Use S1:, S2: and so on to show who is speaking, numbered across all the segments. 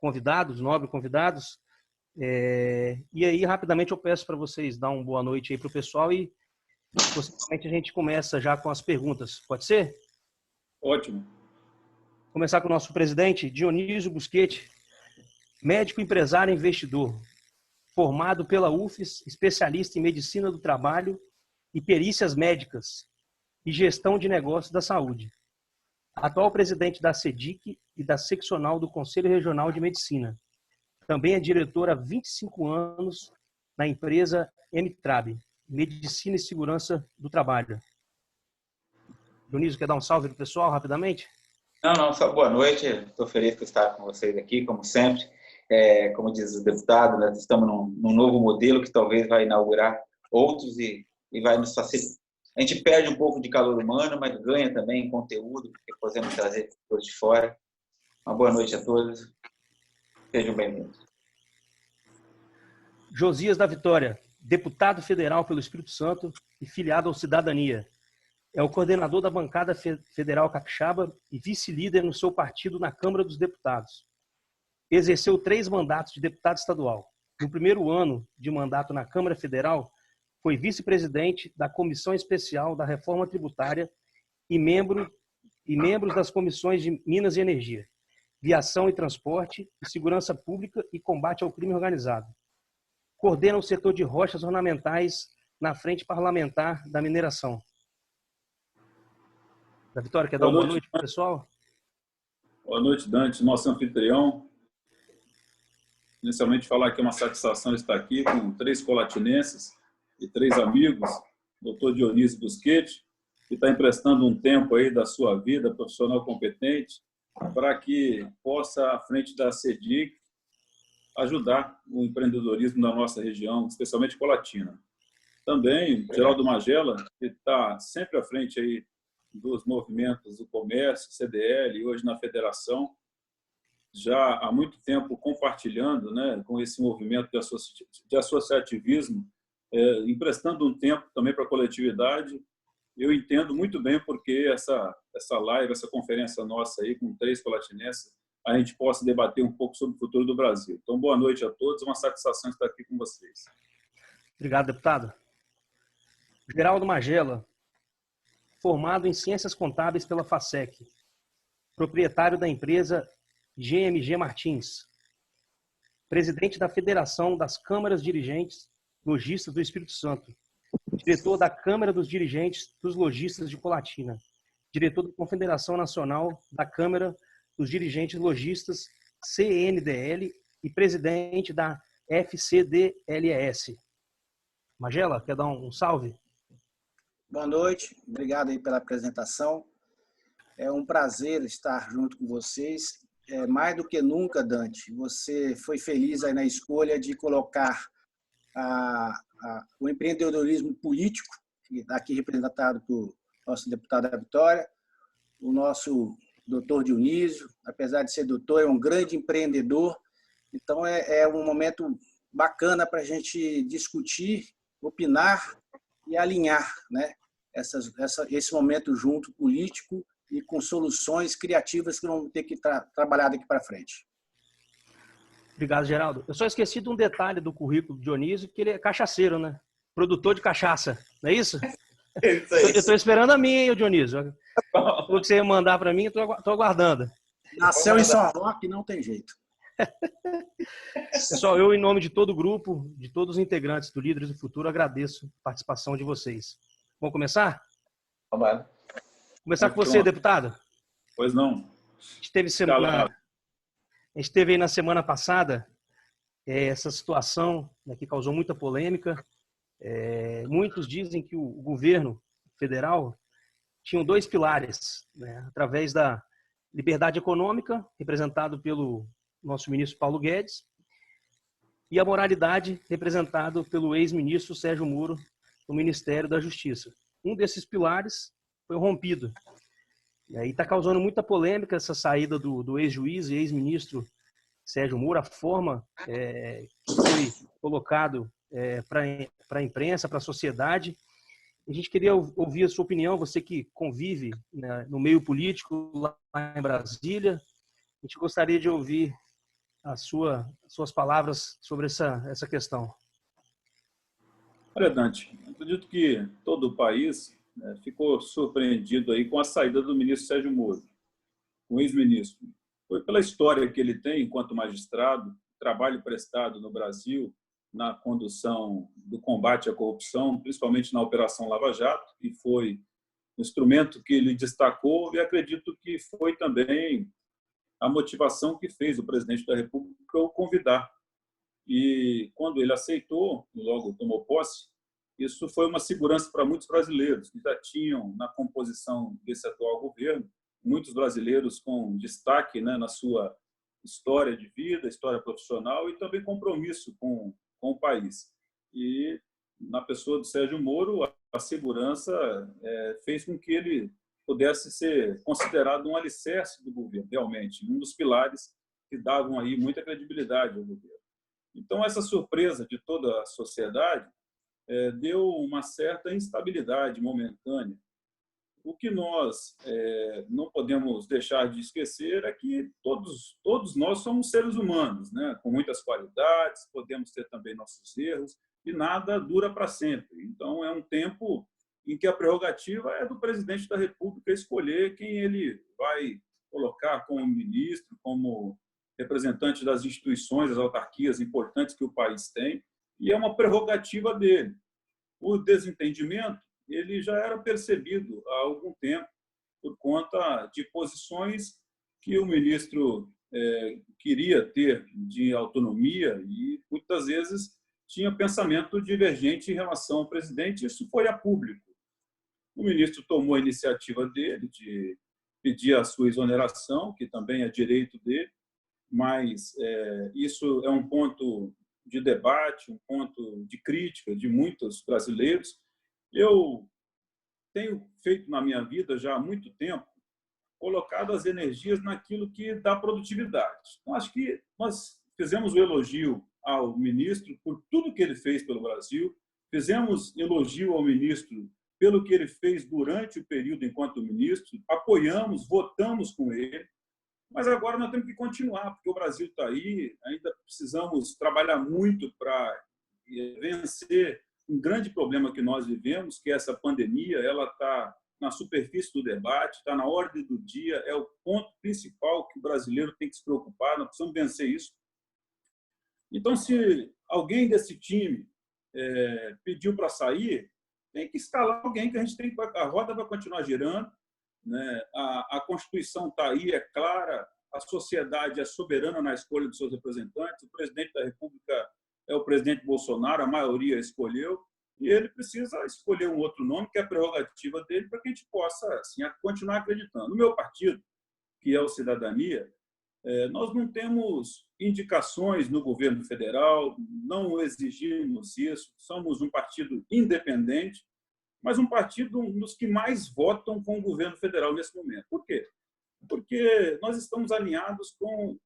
S1: convidados, nobres convidados. E aí, rapidamente, eu peço para vocês dar uma boa noite aí para o pessoal e, possivelmente, a gente começa já com as perguntas. Pode ser?
S2: Ótimo.
S1: Começar com o nosso presidente, Dionísio Busquete, médico, empresário e investidor, formado pela UFES, especialista em medicina do trabalho e perícias médicas e gestão de negócios da saúde. Atual presidente da CEDIC e da seccional do Conselho Regional de Medicina. Também é diretor há 25 anos na empresa MTRAB, Medicina e Segurança do Trabalho. Dionísio, quer dar um salve para o pessoal rapidamente?
S2: Não, só boa noite. Estou feliz por estar com vocês aqui, como sempre. Como diz o deputado, nós estamos num novo modelo que talvez vai inaugurar outros e vai nos facilitar. A gente perde um pouco de calor humano, mas ganha também em conteúdo, porque podemos trazer pessoas de fora. Uma boa noite a todos. Sejam bem-vindos.
S1: Josias da Vitória, deputado federal pelo Espírito Santo e filiado ao Cidadania. É o coordenador da bancada federal capixaba e vice-líder no seu partido na Câmara dos Deputados. Exerceu 3 mandatos de deputado estadual. No primeiro ano de mandato na Câmara Federal, foi vice-presidente da Comissão Especial da Reforma Tributária e membros das comissões de Minas e Energia, Viação e Transporte, e Segurança Pública e Combate ao Crime Organizado. Coordena o setor de rochas ornamentais na Frente Parlamentar da Mineração. Da Vitória, quer dar uma boa noite para o pessoal?
S3: Boa noite, Dante, nosso anfitrião. Inicialmente, falar que é uma satisfação estar aqui com 3 colatinenses e 3 amigos, doutor Dionísio Busquete, que está emprestando um tempo aí da sua vida profissional competente para que possa, à frente da CEDIC, ajudar o empreendedorismo da nossa região, especialmente Colatina. Também, Geraldo Magela, que está sempre à frente aí dos movimentos do comércio, CDL, e hoje na federação, já há muito tempo compartilhando, né, com esse movimento de associativismo, emprestando um tempo também para a coletividade. Eu entendo muito bem porque essa live, essa conferência nossa aí com 3 colatinenses, a gente possa debater um pouco sobre o futuro do Brasil. Então, boa noite a todos, uma satisfação estar aqui com vocês.
S1: Obrigado, deputado. Geraldo Magela, formado em Ciências Contábeis pela FASEC, proprietário da empresa GMG Martins, presidente da Federação das Câmaras Dirigentes Lojistas do Espírito Santo, diretor da Câmara dos Dirigentes dos Lojistas de Colatina, diretor da Confederação Nacional da Câmara dos Dirigentes Lojistas, CNDL, e presidente da FCDLS. Magela, quer dar um salve?
S4: Boa noite, obrigado aí pela apresentação. É um prazer estar junto com vocês. Mais do que nunca, Dante, você foi feliz aí na escolha de colocar o empreendedorismo político, aqui representado por nosso deputado da Vitória, o nosso doutor Dionísio, apesar de ser doutor, é um grande empreendedor. Então, é um momento bacana para a gente discutir, opinar e alinhar, né, esse momento junto político e com soluções criativas que vamos ter que trabalhar daqui para frente.
S1: Obrigado, Geraldo. Eu só esqueci de um detalhe do currículo do Dionísio, que ele é cachaceiro, né? Produtor de cachaça, não é isso?
S2: Isso aí.
S1: Eu estou esperando a minha, hein, Dionísio? O que você ia mandar para mim, eu estou aguardando.
S4: Nasceu em São Roque, não tem jeito.
S1: Pessoal, eu, em nome de todo o grupo, de todos os integrantes do Líderes do Futuro, agradeço a participação de vocês. Vamos começar?
S2: Vamos.
S1: Começar com você, deputado.
S3: Pois não.
S1: A gente teve aí na semana passada essa situação, né, que causou muita polêmica. Muitos dizem que o governo federal tinha 2 pilares, né, através da liberdade econômica, representado pelo nosso ministro Paulo Guedes, e a moralidade, representado pelo ex-ministro Sérgio Moro, do Ministério da Justiça. Um desses pilares foi rompido. E está causando muita polêmica essa saída do ex-juiz e ex-ministro Sérgio Moro, a forma que foi colocado para a imprensa, para a sociedade. A gente queria ouvir a sua opinião, você que convive, né, no meio político lá em Brasília. A gente gostaria de ouvir suas palavras sobre essa questão.
S3: Olha, Dante, acredito que todo o país ficou surpreendido aí com a saída do ministro Sérgio Moro, o ex-ministro. Foi pela história que ele tem enquanto magistrado, trabalho prestado no Brasil na condução do combate à corrupção, principalmente na Operação Lava Jato, que foi um instrumento que ele destacou, e acredito que foi também a motivação que fez o presidente da República o convidar. E quando ele aceitou, logo tomou posse, isso foi uma segurança para muitos brasileiros que já tinham na composição desse atual governo, muitos brasileiros com destaque, né, na sua história de vida, história profissional e também compromisso com o país. E na pessoa do Sérgio Moro, a segurança fez com que ele pudesse ser considerado um alicerce do governo, realmente, um dos pilares que davam aí muita credibilidade ao governo. Então, essa surpresa de toda a sociedade deu uma certa instabilidade momentânea. O que nós não podemos deixar de esquecer é que todos nós somos seres humanos, né? Com muitas qualidades, podemos ter também nossos erros, e nada dura para sempre. Então, é um tempo em que a prerrogativa é do presidente da República escolher quem ele vai colocar como ministro, como representante das instituições, das autarquias importantes que o país tem, e é uma prerrogativa dele. O desentendimento ele já era percebido há algum tempo por conta de posições que o ministro queria ter de autonomia e muitas vezes tinha pensamento divergente em relação ao presidente. Isso foi a público. O ministro tomou a iniciativa dele de pedir a sua exoneração, que também é direito dele, mas isso é um ponto de debate, um ponto de crítica de muitos brasileiros. Eu tenho feito na minha vida já há muito tempo, colocado as energias naquilo que dá produtividade. Então, acho que nós fizemos o elogio ao ministro por tudo que ele fez pelo Brasil, fizemos elogio ao ministro pelo que ele fez durante o período enquanto ministro, apoiamos, votamos com ele, mas agora nós temos que continuar, porque o Brasil está aí, ainda precisamos trabalhar muito para vencer um grande problema que nós vivemos, que é essa pandemia. Ela está na superfície do debate, está na ordem do dia, é o ponto principal que o brasileiro tem que se preocupar, nós precisamos vencer isso. Então, se alguém desse time pediu para sair, tem que escalar alguém que a roda vai continuar girando, né? A Constituição está aí, é clara, a sociedade é soberana na escolha dos seus representantes, o presidente da República é o presidente Bolsonaro, a maioria escolheu, e ele precisa escolher um outro nome, que é a prerrogativa dele, para que a gente possa assim, continuar acreditando. No meu partido, que é o Cidadania, nós não temos indicações no governo federal, não exigimos isso, somos um partido independente, mas um partido dos que mais votam com o governo federal nesse momento. Por quê? Porque nós estamos alinhados com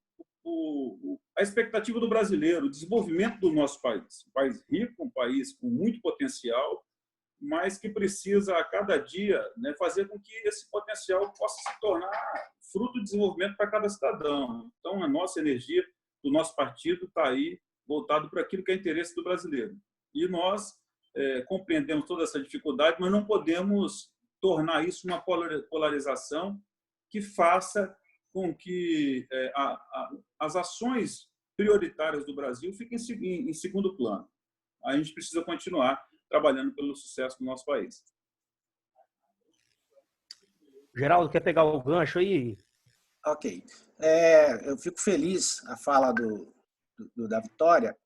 S3: a expectativa do brasileiro, o desenvolvimento do nosso país. Um país rico, um país com muito potencial, mas que precisa, a cada dia, né, fazer com que esse potencial possa se tornar fruto de desenvolvimento para cada cidadão. Então, a nossa energia do nosso partido está aí voltado para aquilo que é interesse do brasileiro. E nós compreendemos toda essa dificuldade, mas não podemos tornar isso uma polarização que faça com que as ações prioritárias do Brasil fiquem em segundo plano. A gente precisa continuar trabalhando pelo sucesso do nosso país.
S1: Geraldo, quer pegar o gancho aí?
S4: Ok. Eu fico feliz a fala da Vitória,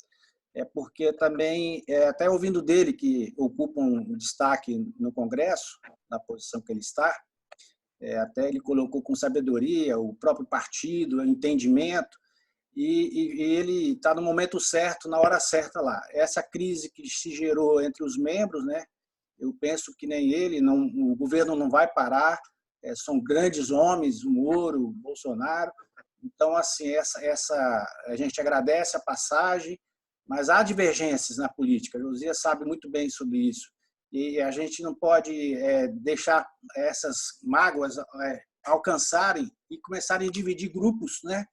S4: porque também, até ouvindo dele, que ocupa um destaque no Congresso, na posição que ele está, até ele colocou com sabedoria o próprio partido, o entendimento, e ele está no momento certo, na hora certa lá. Essa crise que se gerou entre os membros, né? Eu penso que nem ele, o governo não vai parar, são grandes homens, o Moro, o Bolsonaro. Então, assim, a gente agradece a passagem, mas há divergências na política. A Josias sabe muito bem sobre isso. E a gente não pode deixar essas mágoas alcançarem e começarem a dividir grupos, né?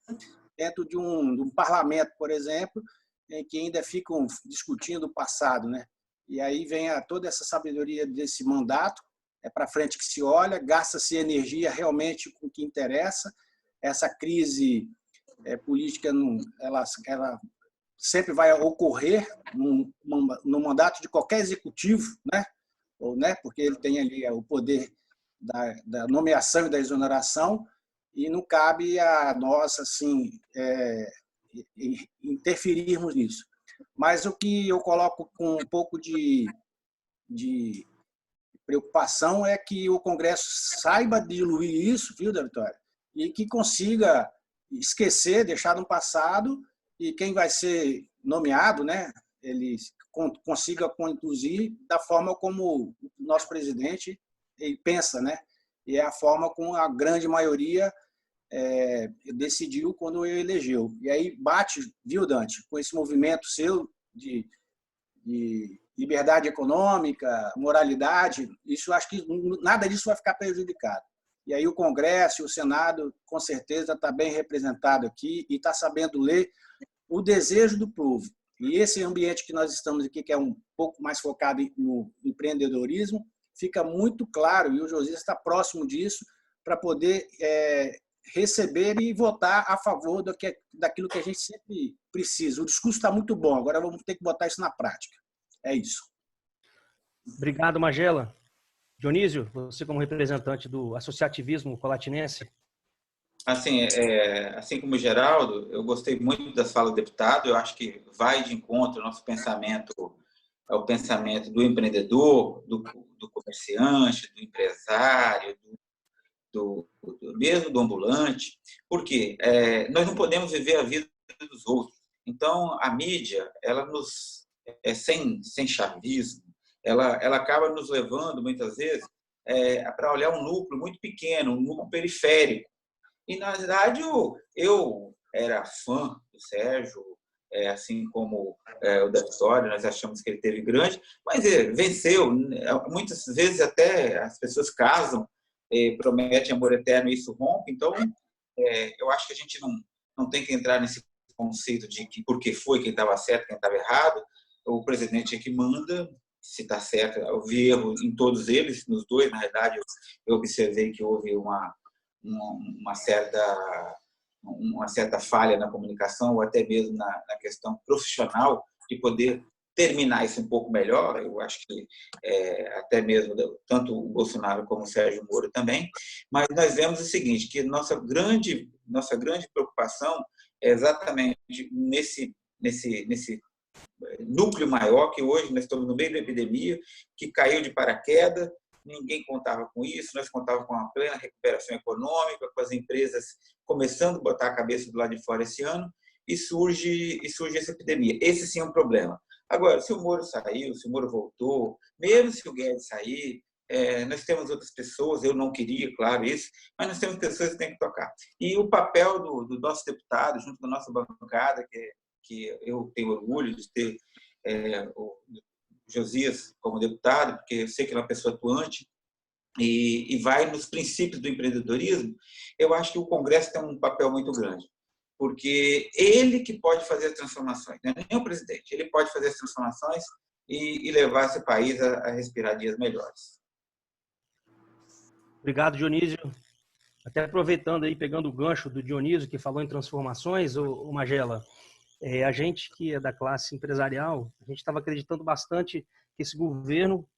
S4: dentro de um parlamento, por exemplo, em que ainda ficam discutindo o passado, né? E aí vem toda essa sabedoria desse mandato, é para frente que se olha, gasta-se energia realmente com o que interessa. Essa crise política, ela sempre vai ocorrer no mandato de qualquer executivo, né? Ou, né? Porque ele tem ali o poder da nomeação e da exoneração, e não cabe a nós assim, interferirmos nisso. Mas o que eu coloco com um pouco de preocupação é que o Congresso saiba diluir isso, viu, da Vitória? E que consiga esquecer, deixar no passado, e quem vai ser nomeado, né, ele consiga conduzir da forma como o nosso presidente ele pensa, né? E é a forma como a grande maioria decidiu quando ele elegeu. E aí bate, viu, Dante, com esse movimento seu de liberdade econômica, moralidade, isso acho que nada disso vai ficar prejudicado. E aí o Congresso e o Senado, com certeza, está bem representado aqui e está sabendo ler o desejo do povo. E esse ambiente que nós estamos aqui, que é um pouco mais focado no empreendedorismo, fica muito claro, e o Josias está próximo disso, para poder receber e votar a favor daquilo que a gente sempre precisa. O discurso está muito bom, agora vamos ter que botar isso na prática. É isso.
S1: Obrigado, Magela. Dionísio, você como representante do associativismo colatinense.
S2: Assim como o Geraldo, eu gostei muito das falas do deputado, eu acho que vai de encontro ao nosso pensamento, ao pensamento do empreendedor, do comerciante, do empresário, mesmo do ambulante, porque nós não podemos viver a vida dos outros. Então, a mídia, ela nos sem chavismo, ela acaba nos levando, muitas vezes, para olhar um núcleo muito pequeno, um núcleo periférico. E, na verdade, eu era fã do Sérgio, assim como o da Vitória, nós achamos que ele teve grande, mas ele venceu. Muitas vezes até as pessoas casam, prometem amor eterno e isso rompe. Então, eu acho que a gente não tem que entrar nesse conceito de que porque foi quem estava certo, quem estava errado. O presidente é que manda, se está certo. Eu vi erro em todos eles, nos dois, na verdade, eu observei que houve uma certa falha na comunicação, ou até mesmo na questão profissional, de poder terminar isso um pouco melhor. Eu acho que até mesmo tanto o Bolsonaro como o Sérgio Moro também. Mas nós vemos o seguinte, que nossa grande preocupação é exatamente nesse núcleo maior, que hoje nós estamos no meio da epidemia, que caiu de paraquedas, ninguém contava com isso, nós contávamos com uma plena recuperação econômica, com as empresas começando a botar a cabeça do lado de fora esse ano, e surge essa epidemia. Esse sim é um problema. Agora, se o Moro saiu, se o Moro voltou, mesmo se o Guedes sair, nós temos outras pessoas, eu não queria, claro, isso, mas nós temos pessoas que têm que tocar. E o papel do nosso deputado, junto com a nossa bancada, que eu tenho orgulho de ter o Josias como deputado, porque eu sei que ele é uma pessoa atuante e vai nos princípios do empreendedorismo. Eu acho que o Congresso tem um papel muito grande, porque ele que pode fazer as transformações, não é nem o presidente, ele pode fazer as transformações e levar esse país a respirar dias melhores.
S1: Obrigado, Dionísio. Até aproveitando aí, pegando o gancho do Dionísio, que falou em transformações, o Magela, a gente que é da classe empresarial, a gente estava acreditando bastante que esse governo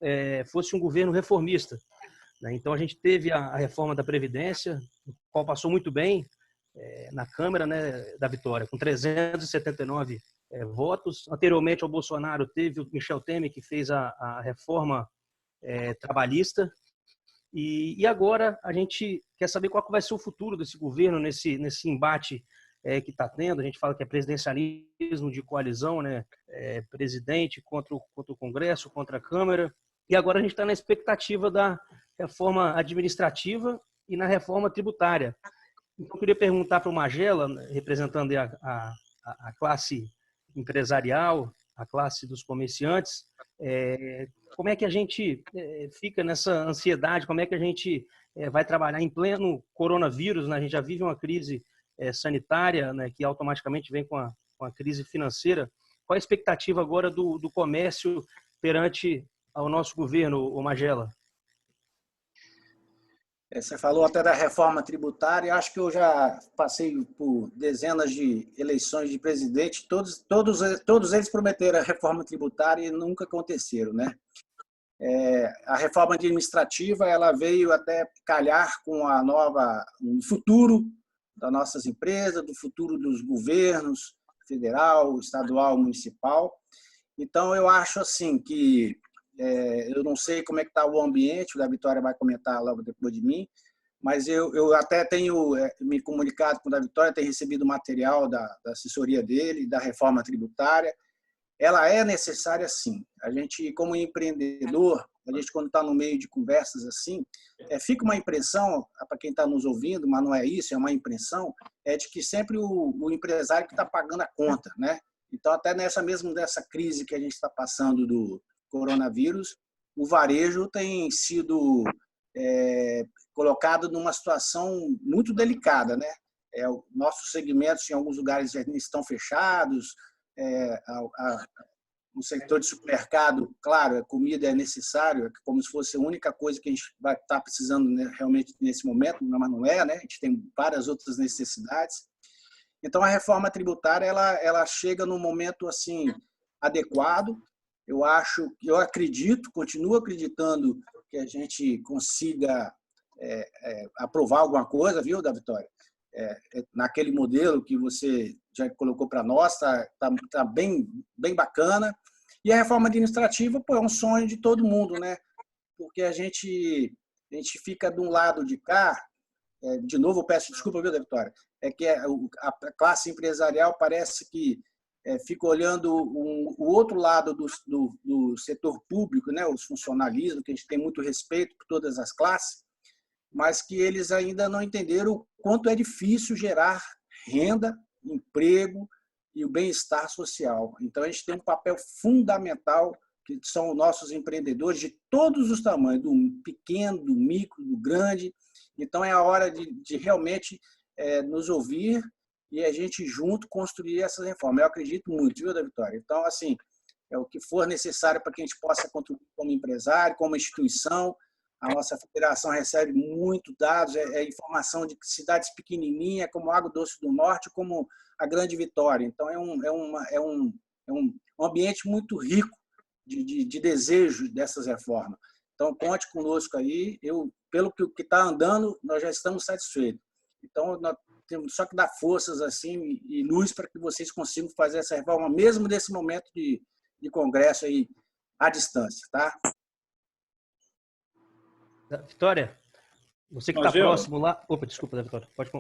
S1: fosse um governo reformista, né? Então, a gente teve a reforma da Previdência, o qual passou muito bem na Câmara, né, da Vitória, com 379 votos. Anteriormente ao Bolsonaro, teve o Michel Temer, que fez a reforma trabalhista. E agora a gente quer saber qual vai ser o futuro desse governo nesse embate que está tendo. A gente fala que é presidencialismo de coalizão, né? Presidente contra o Congresso, contra a Câmara. E agora a gente está na expectativa da reforma administrativa e na reforma tributária. Então, eu queria perguntar para o Magela, representando a classe empresarial, a classe dos comerciantes, como é que a gente fica nessa ansiedade, como é que a gente vai trabalhar em pleno coronavírus, né? A gente já vive uma crise sanitária, né, que automaticamente vem com a crise financeira. Qual a expectativa agora do comércio perante ao nosso governo, ô Magela?
S4: Você falou até da reforma tributária. Acho que eu já passei por dezenas de eleições de presidente. Todos eles prometeram a reforma tributária e nunca aconteceram, né? A reforma administrativa ela veio até calhar com o futuro das nossas empresas, do futuro dos governos federal, estadual, municipal. Então, eu acho assim que eu não sei como é que está o ambiente, o da Vitória vai comentar logo depois de mim, mas eu até tenho me comunicado com o da Vitória, tenho recebido material da assessoria dele, da reforma tributária. Ela é necessária, sim. A gente, como empreendedor, a gente, quando está no meio de conversas assim, fica uma impressão, para quem está nos ouvindo, mas não é isso, é uma impressão, de que sempre o empresário que está pagando a conta, né? Então, até dessa crise que a gente está passando do coronavírus, o varejo tem sido colocado numa situação muito delicada, né? Nossos segmentos, em alguns lugares, já estão fechados, no setor de supermercado, claro, a comida é necessário, é como se fosse a única coisa que a gente vai estar precisando, né, realmente nesse momento, mas não é, né? A gente tem várias outras necessidades. Então, a reforma tributária ela chega num momento assim adequado. Eu acredito, continuo acreditando que a gente consiga aprovar alguma coisa, viu, da Vitória? Naquele modelo que você já colocou para nós, tá bem bacana. E a reforma administrativa, pô, é um sonho de todo mundo, né? Porque a gente fica de um lado de cá, de novo, eu peço desculpa, viu, da Vitória, que a classe empresarial parece que fica olhando o outro lado do setor público, né? Os funcionalismos, que a gente tem muito respeito por todas as classes, mas que eles ainda não entenderam o quanto é difícil gerar renda, emprego e o bem-estar social. Então, a gente tem um papel fundamental, que são nossos empreendedores de todos os tamanhos, do pequeno, do micro, do grande. Então, é a hora de realmente nos ouvir e a gente junto construir essas reformas. Eu acredito muito, viu, da Vitória? Então, assim, é o que for necessário para que a gente possa contribuir como empresário, como instituição. A nossa federação recebe muito dados, informação de cidades pequenininhas, como Água Doce do Norte, como a Grande Vitória. Então, é um ambiente muito rico de desejo dessas reformas. Então, conte conosco aí. Pelo que está andando, nós já estamos satisfeitos. Então, nós temos só que dar forças assim e luz para que vocês consigam fazer essa reforma, mesmo nesse momento de congresso aí à distância, tá?
S1: Vitória, você que está próximo lá... Opa, desculpa, Vitória, pode...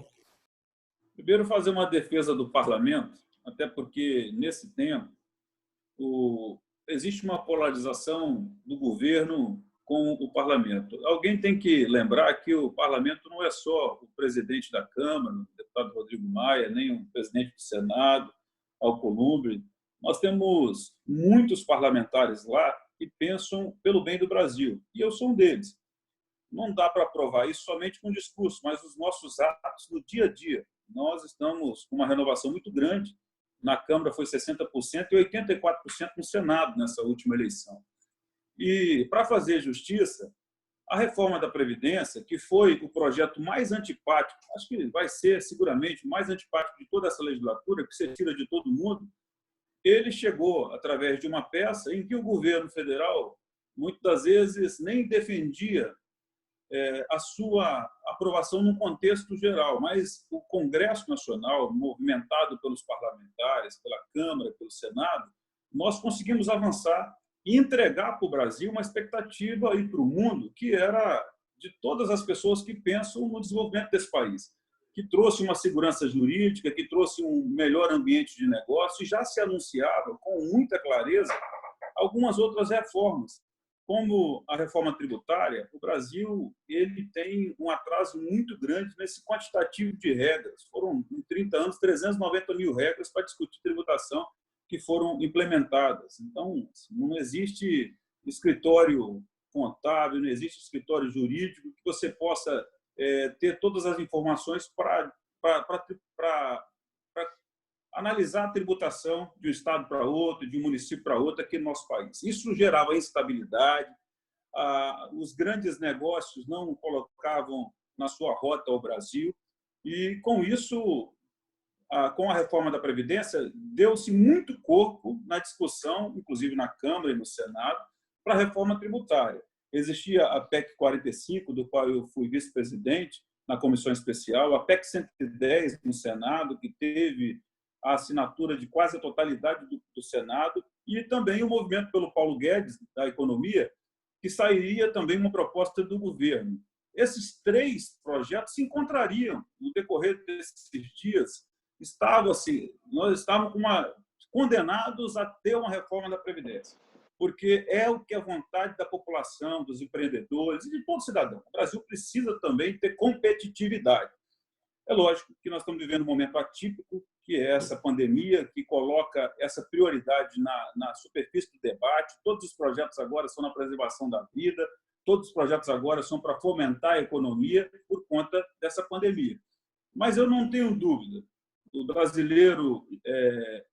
S3: Primeiro, fazer uma defesa do parlamento, até porque, nesse tempo, existe uma polarização do governo com o parlamento. Alguém tem que lembrar que o parlamento não é só o presidente da Câmara, o deputado Rodrigo Maia, nem o presidente do Senado, Alcolumbre. Nós temos muitos parlamentares lá que pensam pelo bem do Brasil, e eu sou um deles. Não dá para provar isso somente com discurso, mas os nossos atos no dia a dia. Nós estamos com uma renovação muito grande. Na Câmara foi 60% e 84% no Senado nessa última eleição. E, para fazer justiça, a reforma da Previdência, que foi o projeto mais antipático, acho que vai ser seguramente o mais antipático de toda essa legislatura, que você tira de todo mundo, ele chegou através de uma peça em que o governo federal, muitas das vezes, nem defendia a sua aprovação num contexto geral, mas o Congresso Nacional, movimentado pelos parlamentares, pela Câmara, pelo Senado, nós conseguimos avançar e entregar para o Brasil uma expectativa e para o mundo que era de todas as pessoas que pensam no desenvolvimento desse país, que trouxe uma segurança jurídica, que trouxe um melhor ambiente de negócio, e já se anunciava com muita clareza algumas outras reformas. Como a reforma tributária, o Brasil tem um atraso muito grande nesse quantitativo de regras. Foram, em 30 anos, 390 mil regras para discutir tributação que foram implementadas. Então, não existe escritório contábil, não existe escritório jurídico que você possa ter todas as informações para para analisar a tributação de um estado para outro, de um município para outro aqui no nosso país. Isso gerava instabilidade, os grandes negócios não colocavam na sua rota o Brasil, e com isso, com a reforma da Previdência, deu-se muito corpo na discussão, inclusive na Câmara e no Senado, para a reforma tributária. Existia a PEC 45, do qual eu fui vice-presidente na comissão especial, a PEC 110 no Senado, que teve a assinatura de quase a totalidade do Senado, e também o movimento pelo Paulo Guedes, da Economia, que sairia também uma proposta do governo. Esses três projetos se encontrariam no decorrer desses dias. Nós estávamos condenados a ter uma reforma da Previdência, porque é o que é a vontade da população, dos empreendedores e de todo cidadão. O Brasil precisa também ter competitividade. É lógico que nós estamos vivendo um momento atípico, que é essa pandemia, que coloca essa prioridade na superfície do debate. Todos os projetos agora são na preservação da vida, todos os projetos agora são para fomentar a economia por conta dessa pandemia. Mas eu não tenho dúvida, o brasileiro é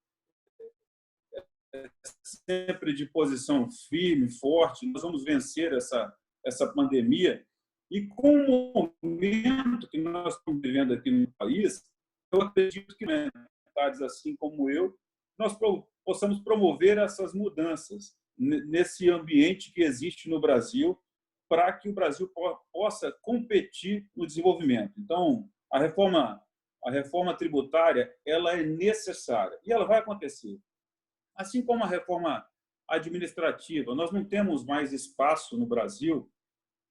S3: sempre de posição firme, forte, nós vamos vencer essa pandemia. E com o momento que nós estamos vivendo aqui no país, eu acredito que parlamentares assim como eu, nós possamos promover essas mudanças nesse ambiente que existe no Brasil, para que o Brasil possa competir no desenvolvimento. Então, a reforma tributária, ela é necessária e ela vai acontecer. Assim como a reforma administrativa, nós não temos mais espaço no Brasil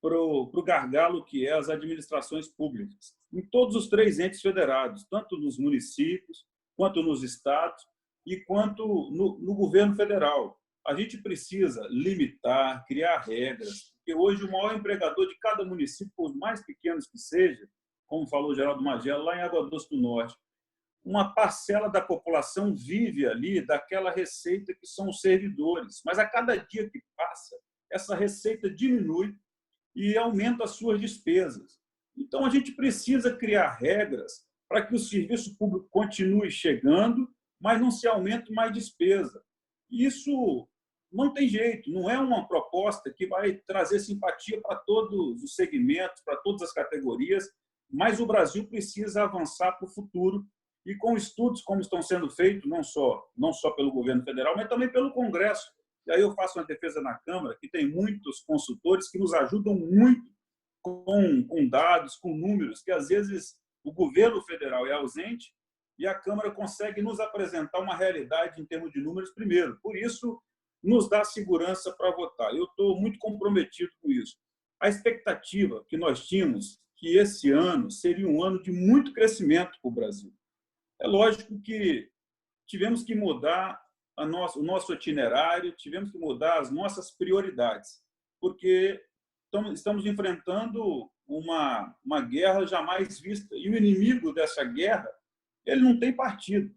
S3: para o gargalo que é as administrações públicas, em todos os três entes federados, tanto nos municípios, quanto nos estados e quanto no governo federal. A gente precisa limitar, criar regras, porque hoje o maior empregador de cada município, por mais pequenos que seja, como falou Geraldo Magela, lá em Água Doce do Norte, uma parcela da população vive ali daquela receita que são os servidores. Mas a cada dia que passa, essa receita diminui e aumenta as suas despesas. Então, a gente precisa criar regras para que o serviço público continue chegando, mas não se aumente mais despesa. Isso não tem jeito, não é uma proposta que vai trazer simpatia para todos os segmentos, para todas as categorias, mas o Brasil precisa avançar para o futuro e com estudos como estão sendo feitos, não só pelo governo federal, mas também pelo Congresso. E aí eu faço uma defesa na Câmara, que tem muitos consultores que nos ajudam muito com dados, com números, que às vezes o governo federal é ausente e a Câmara consegue nos apresentar uma realidade em termos de números primeiro. Por isso, nos dá segurança para votar. Eu estou muito comprometido com isso. A expectativa que nós tínhamos que esse ano seria um ano de muito crescimento para o Brasil. É lógico que tivemos que mudar o nosso itinerário, tivemos que mudar as nossas prioridades, porque estamos enfrentando uma guerra jamais vista. E o inimigo dessa guerra, ele não tem partido.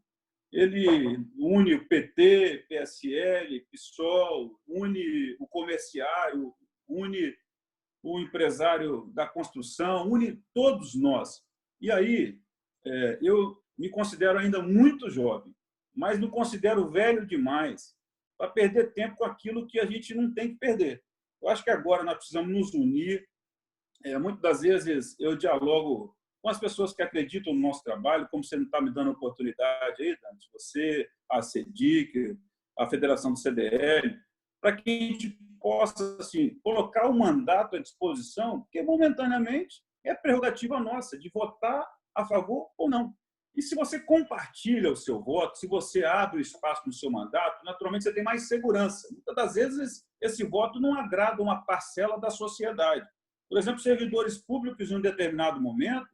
S3: Ele une o PT, PSL, PSOL, une o comerciário, une o empresário da construção, une todos nós. E aí, eu me considero ainda muito jovem, mas não considero velho demais para perder tempo com aquilo que a gente não tem que perder. Eu acho que agora nós precisamos nos unir. Muitas das vezes eu dialogo com as pessoas que acreditam no nosso trabalho, como você não está me dando oportunidade aí, Dante, você, a CEDIC, a Federação do CDL, para que a gente possa assim, colocar o mandato à disposição, porque momentaneamente é prerrogativa nossa de votar a favor ou não. E se você compartilha o seu voto, se você abre o espaço no seu mandato, naturalmente você tem mais segurança. Muitas das vezes esse voto não agrada uma parcela da sociedade. Por exemplo, servidores públicos em um determinado momento,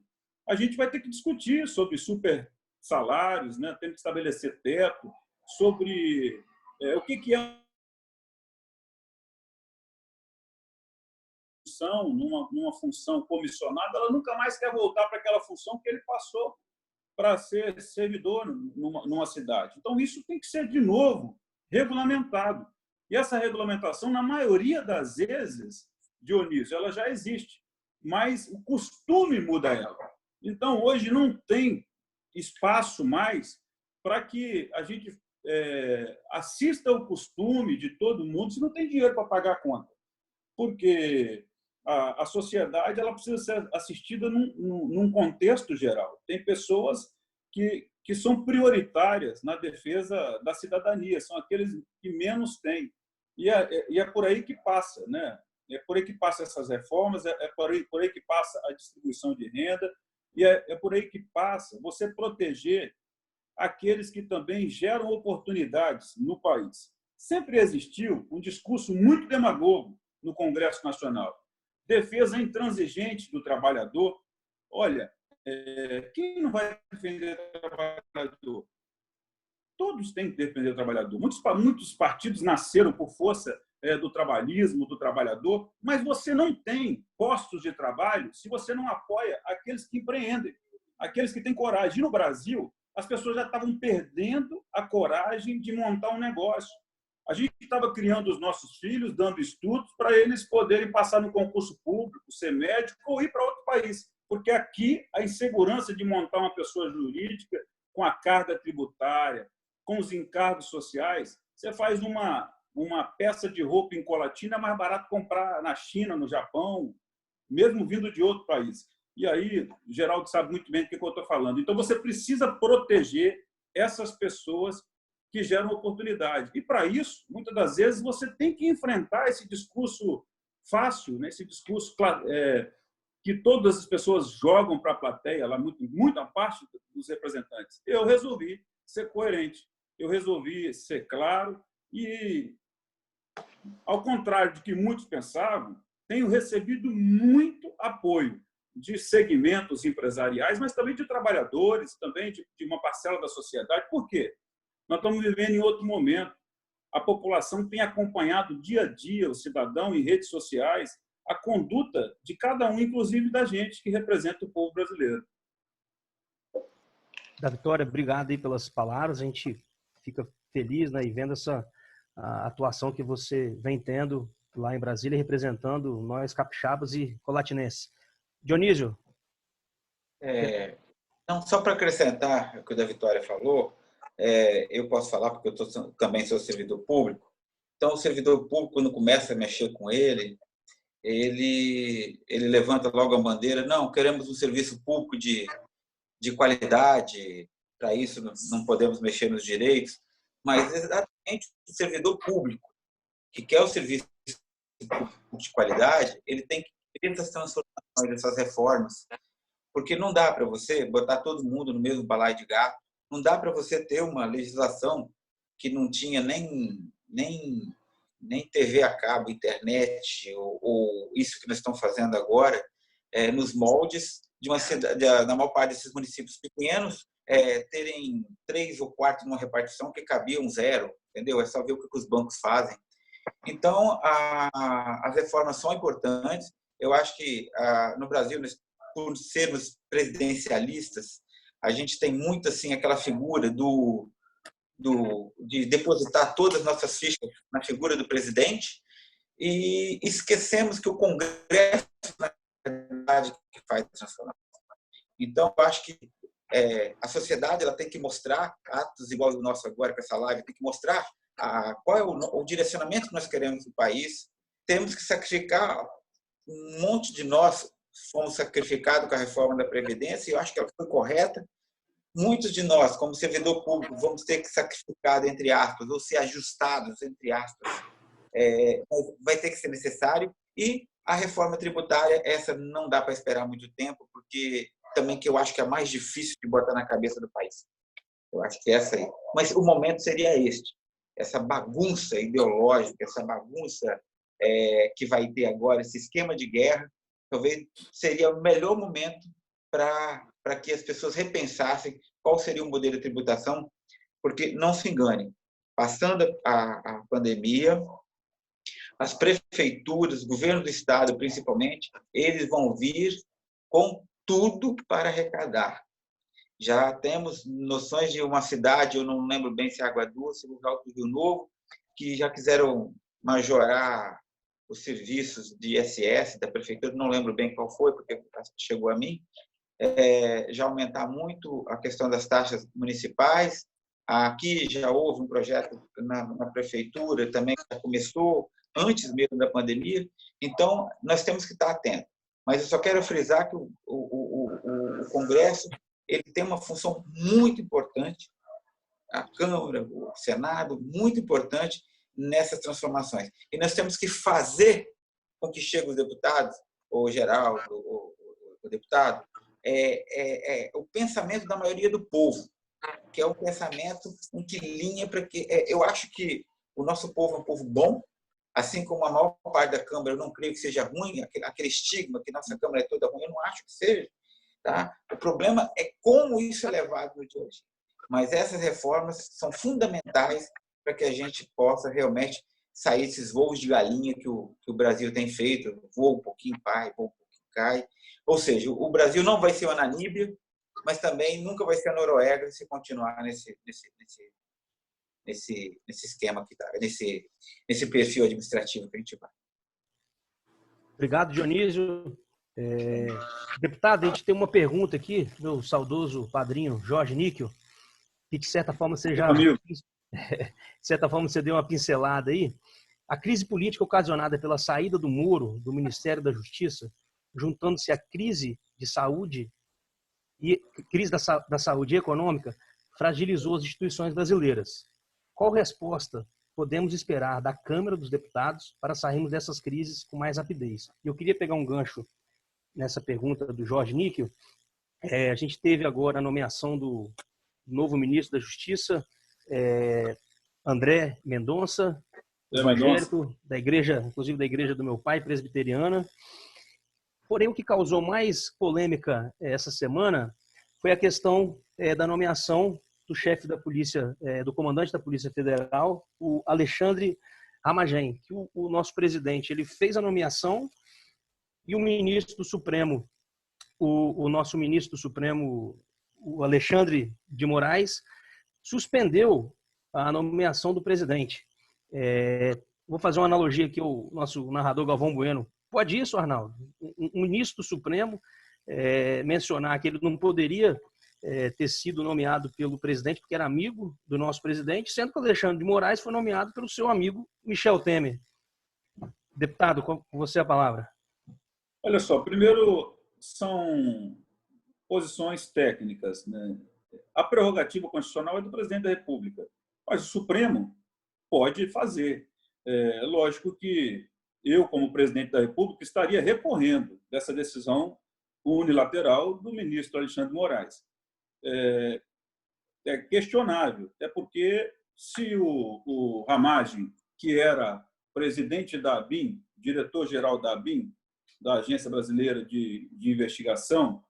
S3: a gente vai ter que discutir sobre super salários, né? Tem que estabelecer teto, sobre o que é numa função comissionada, ela nunca mais quer voltar para aquela função que ele passou para ser servidor numa cidade. Então, isso tem que ser, de novo, regulamentado. E essa regulamentação, na maioria das vezes, Dionísio, ela já existe, mas o costume muda ela. Então, hoje não tem espaço mais para que a gente assista ao costume de todo mundo se não tem dinheiro para pagar a conta. Porque a sociedade ela precisa ser assistida num contexto geral. Tem pessoas que são prioritárias na defesa da cidadania, são aqueles que menos têm. E é por aí que passa, né? É por aí que passa essas reformas, é por aí que passa a distribuição de renda, e é por aí que passa você proteger aqueles que também geram oportunidades no país. Sempre existiu um discurso muito demagogo no Congresso Nacional. Defesa intransigente do trabalhador. Olha, quem não vai defender o trabalhador? Todos têm que defender o trabalhador. Muitos partidos nasceram por força do trabalhismo, do trabalhador, mas você não tem postos de trabalho se você não apoia aqueles que empreendem, aqueles que têm coragem. E no Brasil, as pessoas já estavam perdendo a coragem de montar um negócio. A gente estava criando os nossos filhos, dando estudos para eles poderem passar no concurso público, ser médico ou ir para outro país. Porque aqui a insegurança de montar uma pessoa jurídica com a carga tributária, com os encargos sociais, você faz uma peça de roupa em Colatina, é mais barato comprar na China, no Japão, mesmo vindo de outro país. E aí, Geraldo sabe muito bem do que eu estou falando. Então, você precisa proteger essas pessoas que geram oportunidade. E, para isso, muitas das vezes, você tem que enfrentar esse discurso fácil, né? Esse discurso que todas as pessoas jogam para a plateia, lá, muita parte dos representantes. Eu resolvi ser coerente, eu resolvi ser claro e, ao contrário do que muitos pensavam, tenho recebido muito apoio de segmentos empresariais, mas também de trabalhadores, também de uma parcela da sociedade. Por quê? Nós estamos vivendo em outro momento. A população tem acompanhado dia a dia, o cidadão, em redes sociais, a conduta de cada um, inclusive da gente que representa o povo brasileiro.
S1: Da Vitória, obrigado aí pelas palavras. A gente fica feliz, né, e vendo essa atuação que você vem tendo lá em Brasília, representando nós capixabas e colatinenses. Dionísio?
S2: Não, só para acrescentar o que o da Vitória falou, eu posso falar porque eu também sou servidor público. Então, o servidor público, quando começa a mexer com ele levanta logo a bandeira: não, queremos um serviço público de qualidade, para isso não podemos mexer nos direitos. Mas exatamente o servidor público que quer o serviço público de qualidade, ele tem que ter essas transformações, essas reformas, porque não dá para você botar todo mundo no mesmo balaio de gato, não dá para você ter uma legislação que não tinha nem TV a cabo, internet, ou isso que nós estamos fazendo agora, nos moldes de uma cidade, na maior parte desses municípios pequenos, terem 3 ou 4 numa repartição que cabiam 0, entendeu? É só ver o que os bancos fazem. Então, as reformas são importantes. Eu acho que no Brasil, por sermos presidencialistas, a gente tem muito assim aquela figura de depositar todas as nossas fichas na figura do presidente e esquecemos que o Congresso, na verdade, que faz a transformação. Então, eu acho que a sociedade ela tem que mostrar, atos igual o nosso agora com essa live, tem que mostrar qual é o direcionamento que nós queremos no país. Temos que sacrificar, um monte de nós fomos sacrificados com a reforma da Previdência, e eu acho que ela foi correta. Muitos de nós, como servidor público, vamos ter que sacrificar, entre aspas, ou ser ajustados, entre aspas. Vai ter que ser necessário. E a reforma tributária, essa não dá para esperar muito tempo, porque também que eu acho que é a mais difícil de botar na cabeça do país. Eu acho que é essa aí. Mas o momento seria este. Essa bagunça ideológica, essa bagunça que vai ter agora, esse esquema de guerra, talvez seria o melhor momento para que as pessoas repensassem qual seria o modelo de tributação, porque, não se engane, passando a pandemia, as prefeituras, o governo do estado, principalmente, eles vão vir com tudo para arrecadar. Já temos noções de uma cidade, eu não lembro bem se é Água Doce, ou Alto Rio Novo, que já quiseram majorar os serviços de ISS da prefeitura, não lembro bem qual foi, porque chegou a mim, já aumentar muito a questão das taxas municipais. Aqui já houve um projeto na prefeitura também, que já começou antes mesmo da pandemia. Então, nós temos que estar atentos. Mas eu só quero frisar que o Congresso ele tem uma função muito importante, a Câmara, o Senado, muito importante nessas transformações. E nós temos que fazer com que cheguem os deputados, ou geral, o deputado, o pensamento da maioria do povo, que é um pensamento em que linha para que... eu acho que o nosso povo é um povo bom, assim como a maior parte da Câmara, eu não creio que seja ruim, aquele estigma que nossa Câmara é toda ruim, eu não acho que seja. Tá? O problema é como isso é levado no dia a dia. Mas essas reformas são fundamentais para que a gente possa realmente sair desses voos de galinha que o Brasil tem feito, voa um pouquinho, vai, voa um pouquinho, cai. Ou seja, o Brasil não vai ser uma Namíbia, mas também nunca vai ser a Noruega se continuar nesse esquema que tá, nesse perfil administrativo que a gente vai.
S1: Obrigado, Dionísio. Deputado, a gente tem uma pergunta aqui do meu saudoso padrinho Jorge Níquel, que de certa forma você deu uma pincelada aí. A crise política ocasionada pela saída do Moro do Ministério da Justiça, juntando-se à crise de saúde e crise da saúde econômica, fragilizou as instituições brasileiras. Qual resposta podemos esperar da Câmara dos Deputados para sairmos dessas crises com mais rapidez? Eu queria pegar um gancho nessa pergunta do Jorge Níquel. A gente teve agora a nomeação do novo ministro da Justiça, André Mendonça, evangélico, da igreja, inclusive da igreja do meu pai, presbiteriana. Porém, o que causou mais polêmica essa semana foi a questão da nomeação do chefe da polícia, do comandante da Polícia Federal, o Alexandre Ramagem, que o nosso presidente ele fez a nomeação e o ministro do Supremo, o nosso ministro do Supremo, o Alexandre de Moraes, suspendeu a nomeação do presidente. Vou fazer uma analogia aqui, o nosso narrador Galvão Bueno. Pode isso, Arnaldo? Um ministro do Supremo mencionar que ele não poderia ter sido nomeado pelo presidente porque era amigo do nosso presidente, sendo que o Alexandre de Moraes foi nomeado pelo seu amigo Michel Temer. Deputado, com você a palavra.
S3: Olha só, primeiro são posições técnicas, né? A prerrogativa constitucional é do presidente da República, mas o Supremo pode fazer. Lógico que eu, como presidente da República, estaria recorrendo dessa decisão unilateral do ministro Alexandre de Moraes. É questionável, até porque se o Ramagem, que era presidente da ABIN, diretor-geral da ABIN, da Agência Brasileira de Investigação,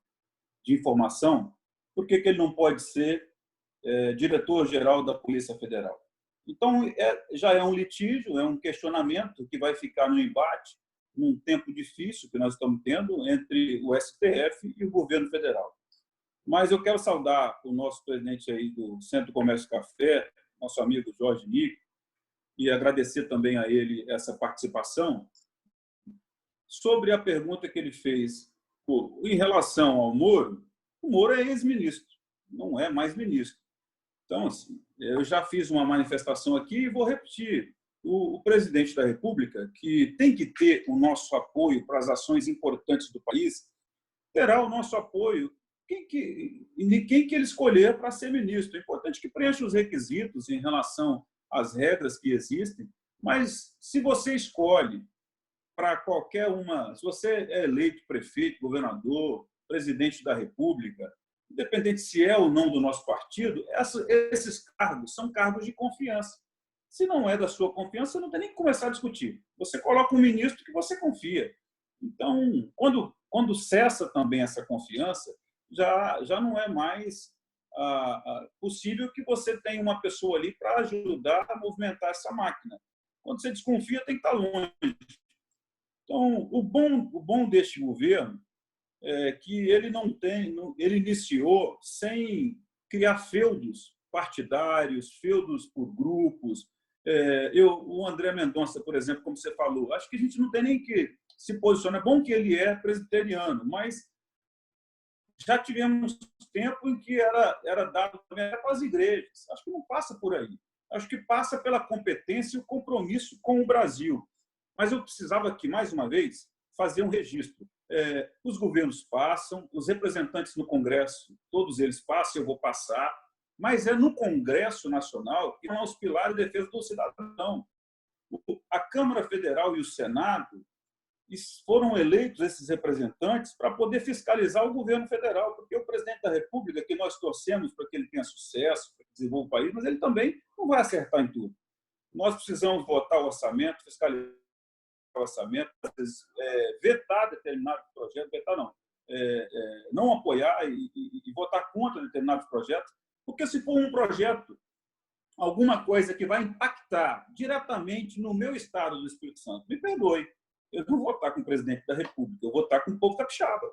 S3: de Informação, por que ele não pode ser diretor-geral da Polícia Federal? Então, já é um litígio, é um questionamento que vai ficar no embate, num tempo difícil que nós estamos tendo entre o STF e o governo federal. Mas eu quero saudar o nosso presidente aí do Centro Comércio Café, nosso amigo Jorge Níquel, e agradecer também a ele essa participação. Sobre a pergunta que ele fez em relação ao Moro, o Moro é ex-ministro, não é mais ministro. Então, assim, eu já fiz uma manifestação aqui e vou repetir. O presidente da República, que tem que ter o nosso apoio para as ações importantes do país, terá o nosso apoio quem que ele escolher para ser ministro. É importante que preencha os requisitos em relação às regras que existem, mas se você escolhe para qualquer uma, se você é eleito prefeito, governador, presidente da República, independente se é ou não do nosso partido, esses cargos são cargos de confiança. Se não é da sua confiança, você não tem nem que começar a discutir. Você coloca um ministro que você confia. Então, quando cessa também essa confiança, já não é mais possível que você tenha uma pessoa ali para ajudar a movimentar essa máquina. Quando você desconfia, tem que estar longe. Então, o bom deste governo é que ele iniciou sem criar feudos partidários, feudos por grupos. O André Mendonça, por exemplo, como você falou, acho que a gente não tem nem que se posicionar. É bom que ele é presbiteriano, mas já tivemos tempo em que era dado também para as igrejas. Acho que não passa por aí. Acho que passa pela competência e o compromisso com o Brasil. Mas eu precisava aqui, mais uma vez, fazer um registro. Os governos passam, os representantes no Congresso, todos eles passam, eu vou passar, mas é no Congresso Nacional que são os pilares de defesa do cidadão. A Câmara Federal e o Senado foram eleitos esses representantes para poder fiscalizar o governo federal, porque o presidente da República, que nós torcemos para que ele tenha sucesso, para que desenvolva o país, mas ele também não vai acertar em tudo. Nós precisamos votar o orçamento, fiscalizar o orçamento, vetar determinado projeto, vetar não, não apoiar e votar contra determinados projetos, porque se for um projeto, alguma coisa que vai impactar diretamente no meu estado do Espírito Santo, me perdoe, eu não vou votar com o presidente da República, eu vou votar com o povo capixaba,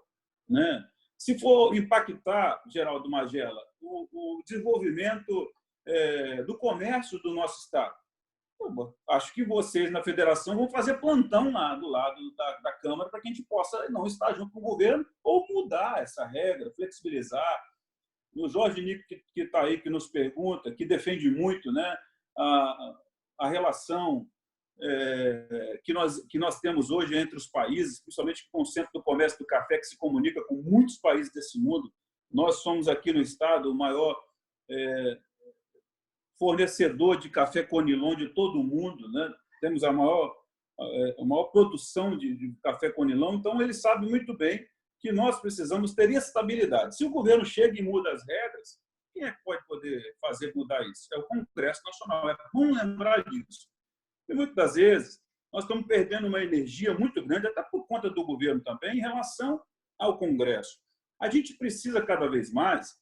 S3: né? Se for impactar, Geraldo Magela, o desenvolvimento do comércio do nosso estado, acho que vocês na federação vão fazer plantão lá do lado da Câmara para que a gente possa não estar junto com o governo ou mudar essa regra, flexibilizar. O Jorge Nico, que está aí, que nos pergunta, que defende muito, né, a relação que nós temos hoje entre os países, principalmente com o Centro do Comércio do Café, que se comunica com muitos países desse mundo. Nós somos aqui no estado o maior fornecedor de café Conilon de todo o mundo, né? Temos a maior produção de café Conilon, então eles sabem muito bem que nós precisamos ter estabilidade. Se o governo chega e muda as regras, quem é que pode poder fazer mudar isso? É o Congresso Nacional. É bom lembrar disso. E muitas das vezes nós estamos perdendo uma energia muito grande, até por conta do governo também, em relação ao Congresso. A gente precisa cada vez mais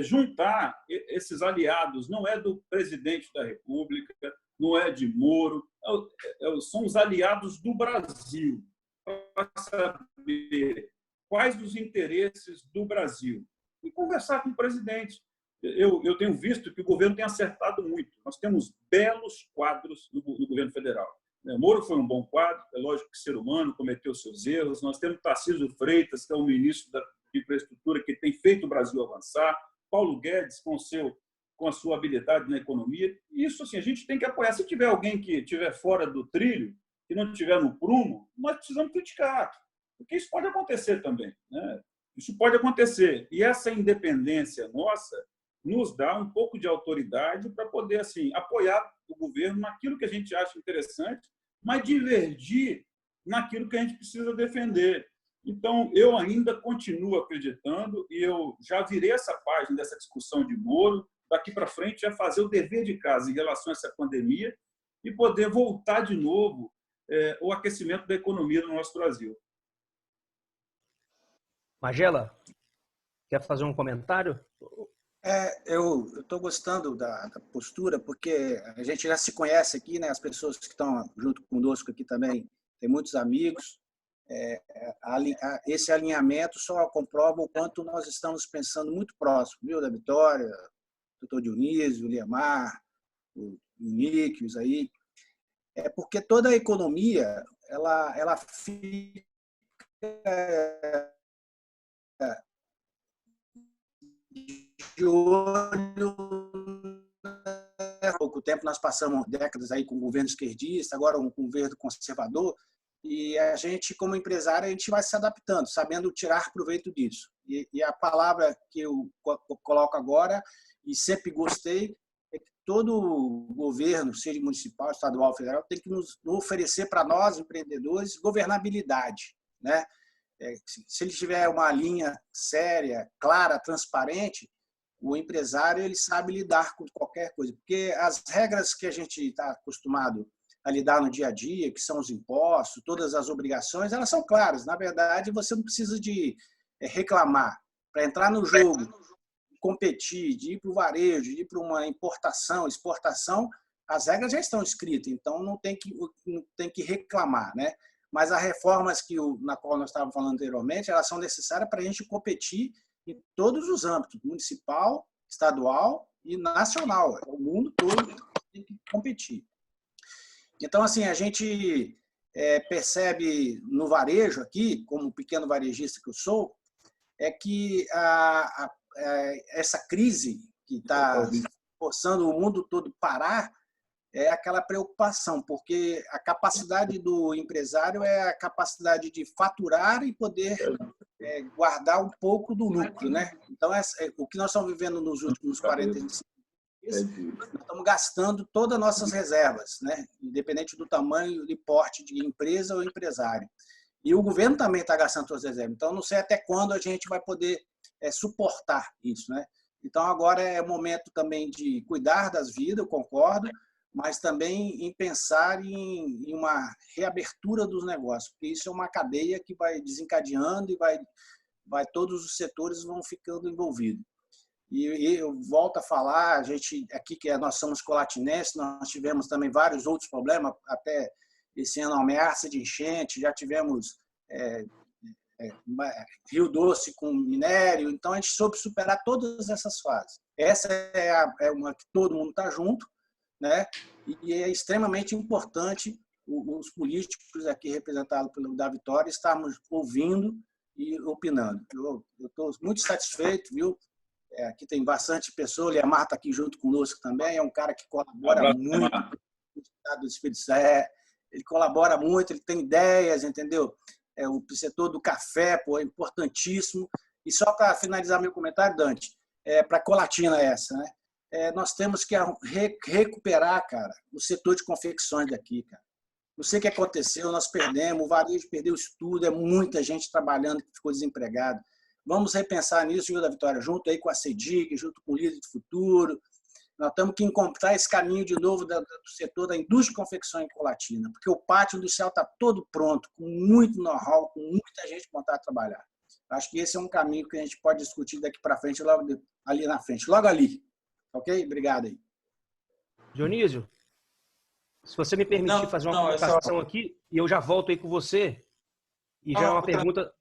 S3: juntar esses aliados, não é do presidente da República, não é de Moro, são os aliados do Brasil, para saber quais os interesses do Brasil e conversar com o presidente. Eu tenho visto que o governo tem acertado muito. Nós temos belos quadros no governo federal. Moro foi um bom quadro, é lógico que o ser humano cometeu seus erros. Nós temos Tarcísio Freitas, que é o ministro da Infraestrutura, que tem feito o Brasil avançar. Paulo Guedes, com a sua habilidade na economia. Isso, assim, a gente tem que apoiar. Se tiver alguém que estiver fora do trilho, que não estiver no prumo, nós precisamos criticar, porque isso pode acontecer também, né? Isso pode acontecer. E essa independência nossa nos dá um pouco de autoridade para poder, assim, apoiar o governo naquilo que a gente acha interessante, mas divergir naquilo que a gente precisa defender. Então, eu ainda continuo acreditando e eu já virei essa página dessa discussão de Moro. Daqui para frente é fazer o dever de casa em relação a essa pandemia e poder voltar de novo o aquecimento da economia no nosso Brasil.
S1: Magela, quer fazer um comentário?
S4: Eu estou gostando da postura, porque a gente já se conhece aqui, né? As pessoas que estão junto conosco aqui também, tem muitos amigos. Esse alinhamento só comprova o quanto nós estamos pensando muito próximo, viu, da Vitória, o doutor Dionísio, o Liemar, o Níquios aí. Porque toda a economia ela fica de olho. Há pouco tempo nós passamos décadas aí com o governo esquerdista, agora um governo conservador, e a gente, como empresário, a gente vai se adaptando, sabendo tirar proveito disso. E a palavra que eu coloco agora, e sempre gostei, é que todo governo, seja municipal, estadual, federal, tem que nos oferecer para nós, empreendedores, governabilidade, né? Se ele tiver uma linha séria, clara, transparente, o empresário ele sabe lidar com qualquer coisa, porque as regras que a gente está acostumado a lidar no dia a dia, que são os impostos, todas as obrigações, elas são claras. Na verdade, você não precisa de reclamar. Para entrar no jogo, competir, de ir para o varejo, de ir para uma importação, exportação, as regras já estão escritas, então não tem que reclamar, né? Mas as reformas na qual nós estávamos falando anteriormente, elas são necessárias para a gente competir em todos os âmbitos, municipal, estadual e nacional. O mundo todo tem que competir. Então, assim, a gente percebe no varejo aqui, como pequeno varejista que eu sou, é que essa crise que está forçando o mundo todo parar é aquela preocupação, porque a capacidade do empresário é a capacidade de faturar e poder guardar um pouco do lucro, né? Então, o que nós estamos vivendo nos últimos 45 dias, nós estamos gastando todas as nossas reservas, né? Independente do tamanho e porte de empresa ou empresário. E o governo também está gastando suas reservas. Então, não sei até quando a gente vai poder suportar isso, né? Então, agora é o momento também de cuidar das vidas, eu concordo, mas também em pensar em uma reabertura dos negócios, porque isso é uma cadeia que vai desencadeando e todos os setores vão ficando envolvidos. E eu volto a falar, a gente aqui que nós somos colatinenses, nós tivemos também vários outros problemas, até esse ano ameaça de enchente, já tivemos Rio Doce com minério, então a gente soube superar todas essas fases. Essa é uma que todo mundo está junto, né? E é extremamente importante os políticos aqui representados pelo da Vitória estarmos ouvindo e opinando. Eu estou muito satisfeito, viu? Aqui tem bastante pessoas, o Liamar está aqui junto conosco também, é um cara que colabora muito com o Estado do Espírito Santo, ele colabora muito, ele tem ideias, entendeu? O setor do café, pô, é importantíssimo. E só para finalizar meu comentário, Dante, para a Colatina essa, né? Nós temos que recuperar, cara, o setor de confecções daqui, cara. Não sei o que aconteceu, nós perdemos, o varejo perdeu isso tudo, é muita gente trabalhando que ficou desempregado. Vamos repensar nisso, viu, da Vitória, junto aí com a CEDIC, junto com o Líder do Futuro. Nós temos que encontrar esse caminho de novo do setor da indústria de confecção em Colatina, porque o pátio industrial está todo pronto, com muito know-how, com muita gente que vontade de trabalhar. Acho que esse é um caminho que a gente pode discutir daqui para frente, logo ali na frente, logo ali. Ok? Obrigado aí.
S1: Dionísio, se você me permitir fazer uma colocação aqui, e eu já volto aí com você, e já é uma pergunta...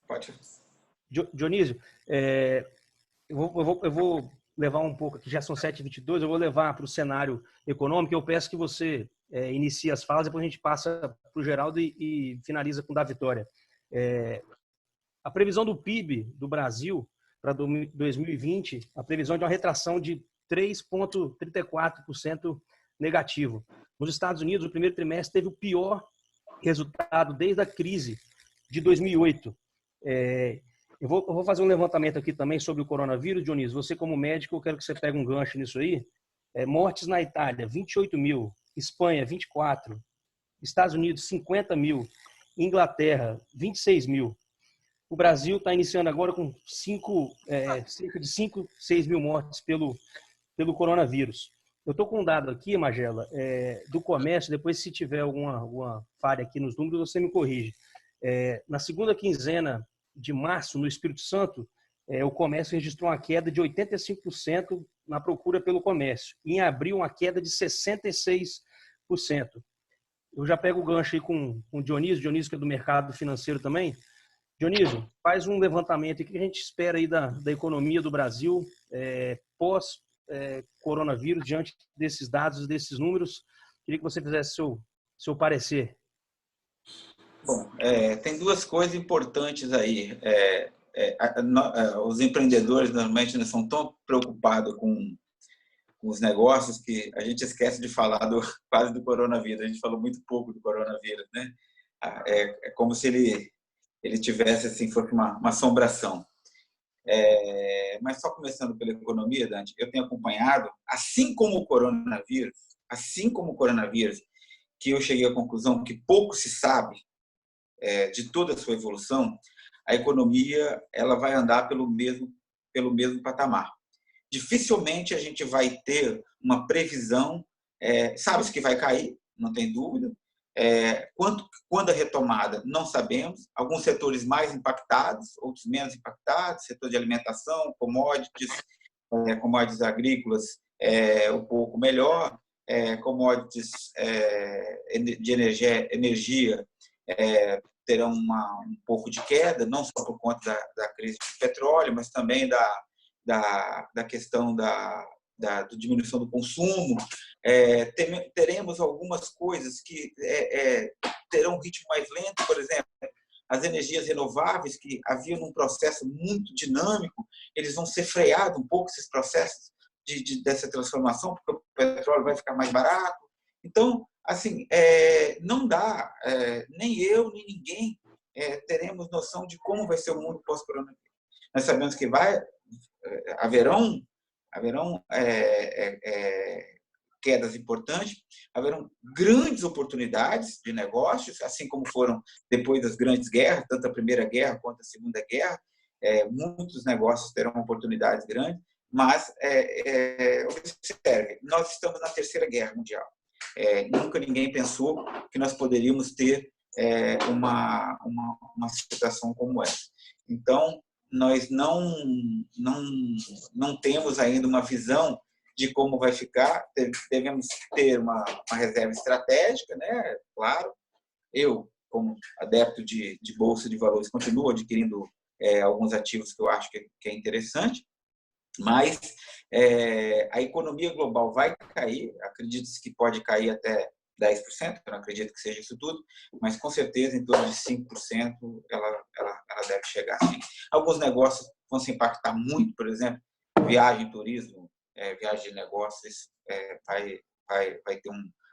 S2: Pode.
S1: Dionísio, eu vou levar um pouco aqui, já são 7h22, eu vou levar para o cenário econômico, eu peço que você inicie as falas, depois a gente passa para o Geraldo e finaliza com o da Vitória. A previsão do PIB do Brasil para 2020, a previsão é de uma retração de 3,34% negativo. Nos Estados Unidos, o primeiro trimestre teve o pior resultado desde a crise de 2008. Eu vou fazer um levantamento aqui também sobre o coronavírus, Dionísio. Você, como médico, eu quero que você pegue um gancho nisso aí. Mortes na Itália, 28 mil. Espanha, 24. Estados Unidos, 50 mil. Inglaterra, 26 mil. O Brasil está iniciando agora com cerca de 5, 6 mil mortes pelo coronavírus. Eu estou com um dado aqui, Magela, do comércio. Depois, se tiver alguma falha aqui nos números, você me corrige. Na segunda quinzena de março, no Espírito Santo, o comércio registrou uma queda de 85% na procura pelo comércio. Em abril, uma queda de 66%. Eu já pego o gancho aí com o Dionísio que é do mercado financeiro também. Dionísio, faz um levantamento. O que a gente espera aí da economia do Brasil pós-coronavírus, diante desses dados, desses números? Queria que você fizesse seu parecer.
S2: Bom, tem duas coisas importantes aí. Os empreendedores normalmente não são tão preocupados com os negócios que a gente esquece de falar quase do coronavírus. A gente falou muito pouco do coronavírus, né? É como se ele tivesse, assim, fosse uma assombração. Mas só começando pela economia, Dante, eu tenho acompanhado, assim como o coronavírus, que eu cheguei à conclusão que pouco se sabe de toda a sua evolução, a economia ela vai andar pelo mesmo patamar. Dificilmente a gente vai ter uma previsão, sabe-se que vai cair, não tem dúvida. Quando a retomada, não sabemos. Alguns setores mais impactados, outros menos impactados, setor de alimentação, commodities agrícolas um pouco melhor, commodities de energia terão um pouco de queda, não só por conta da crise de petróleo, mas também da questão da diminuição do consumo. Teremos algumas coisas que terão um ritmo mais lento, por exemplo, as energias renováveis, que haviam um processo muito dinâmico, eles vão ser freados um pouco, esses processos dessa transformação, porque o petróleo vai ficar mais barato. Então, assim, não dá, nem eu, nem ninguém teremos noção de como vai ser o mundo pós-coronavírus. Nós sabemos que haverão quedas importantes, haverão grandes oportunidades de negócios, assim como foram depois das grandes guerras, tanto a Primeira Guerra quanto a Segunda Guerra. Muitos negócios terão oportunidades grandes, mas observe, nós estamos na Terceira Guerra Mundial. Nunca ninguém pensou que nós poderíamos ter uma situação como essa. Então, nós não temos ainda uma visão de como vai ficar. Devemos ter uma reserva estratégica, né? Claro. Eu, como adepto de bolsa de valores, continuo adquirindo alguns ativos que eu acho que é interessante, mas a economia global vai cair, acredito-se que pode cair até 10%, eu não acredito que seja isso tudo, mas com certeza em torno de 5% ela deve chegar assim. Alguns negócios vão se impactar muito, por exemplo, viagem, turismo, viagem de negócios, vai ter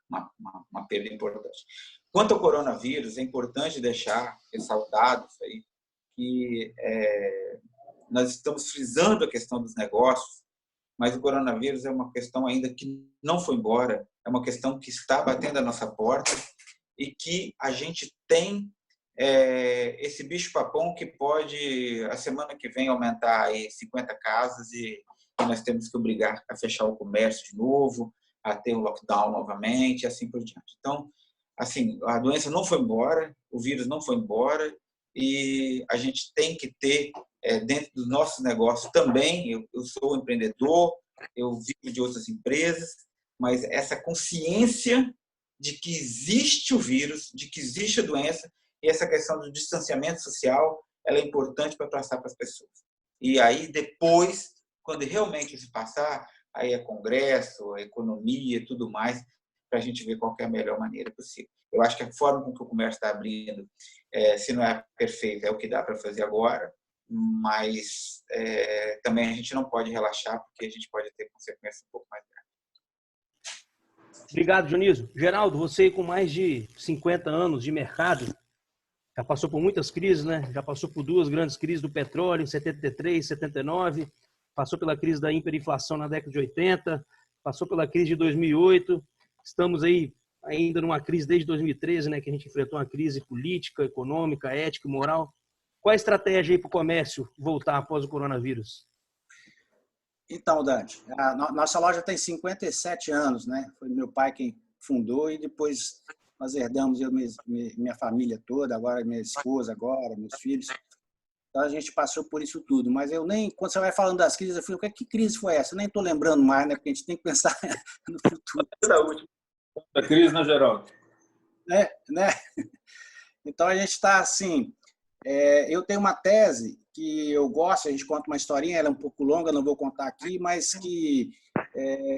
S2: uma perda importante. Quanto ao coronavírus, é importante deixar ressaltado isso aí, que nós estamos frisando a questão dos negócios, mas o coronavírus é uma questão ainda que não foi embora, é uma questão que está batendo a nossa porta e que a gente tem esse bicho-papão que pode, a semana que vem, aumentar aí 50 casos e nós temos que obrigar a fechar o comércio de novo, a ter um lockdown novamente e assim por diante. Então, assim, a doença não foi embora, o vírus não foi embora e a gente tem que ter dentro dos nossos negócios também. Eu sou empreendedor, eu vivo de outras empresas, mas essa consciência de que existe o vírus, de que existe a doença, e essa questão do distanciamento social, ela é importante para passar para as pessoas. E aí, depois, quando realmente isso passar, aí é congresso, a economia e tudo mais, para a gente ver qual é a melhor maneira possível. Eu acho que a forma com que o comércio está abrindo, se não é perfeita, é o que dá para fazer agora, mas também a gente não pode relaxar, porque a gente pode ter consequências um pouco mais grandes.
S1: Obrigado, Dionísio. Geraldo, você com mais de 50 anos de mercado, já passou por muitas crises, né? Já passou por duas grandes crises do petróleo em 73, 79, passou pela crise da hiperinflação na década de 80, passou pela crise de 2008, estamos aí ainda numa crise desde 2013, né? Que a gente enfrentou uma crise política, econômica, ética e moral. Qual a estratégia aí para o comércio voltar após o coronavírus?
S4: Então, Dante, a nossa loja tem 57 anos, né? Foi meu pai quem fundou e depois nós herdamos, eu, minha família toda, agora minha esposa, agora meus filhos. Então a gente passou por isso tudo. Mas eu nem, quando você vai falando das crises, eu falei, que crise foi essa? Eu nem estou lembrando mais, né? Porque a gente tem que pensar no futuro.
S3: A crise, né, Geraldo?
S4: Né? Então a gente está assim. Eu tenho uma tese que eu gosto, a gente conta uma historinha, ela é um pouco longa, não vou contar aqui, mas que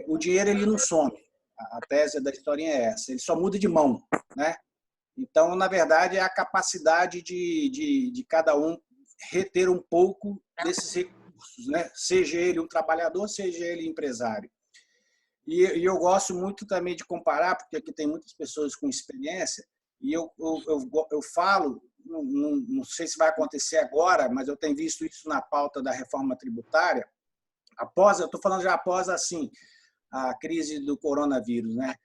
S4: o dinheiro ele não some. A tese da historinha é essa, ele só muda de mão, né? Então, na verdade, é a capacidade de cada um reter um pouco desses recursos, né? Seja ele um trabalhador, seja ele empresário. E eu gosto muito também de comparar, porque aqui tem muitas pessoas com experiência, e eu falo, não sei se vai acontecer agora, mas eu tenho visto isso na pauta da reforma tributária, eu estou falando já após assim, a crise do coronavírus, né?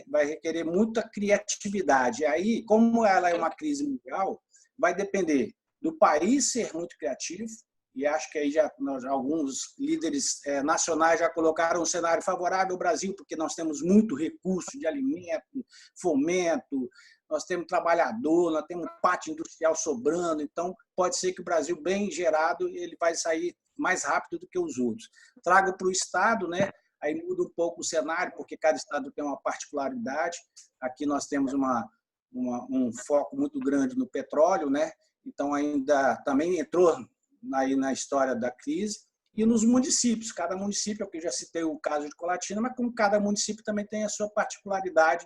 S4: Vai requerer muita criatividade. E aí, como ela é uma crise mundial, vai depender do país ser muito criativo, e acho que aí alguns líderes nacionais já colocaram um cenário favorável ao Brasil, porque nós temos muito recurso de alimento, fomento, nós temos trabalhador, nós temos pátio industrial sobrando, então pode ser que o Brasil, bem gerado, ele vai sair mais rápido do que os outros. Trago para o Estado, né? Aí muda um pouco o cenário, porque cada estado tem uma particularidade. Aqui nós temos um foco muito grande no petróleo, né? Então ainda também entrou aí na história da crise. E nos municípios, cada município, eu já citei o caso de Colatina, mas como cada município também tem a sua particularidade.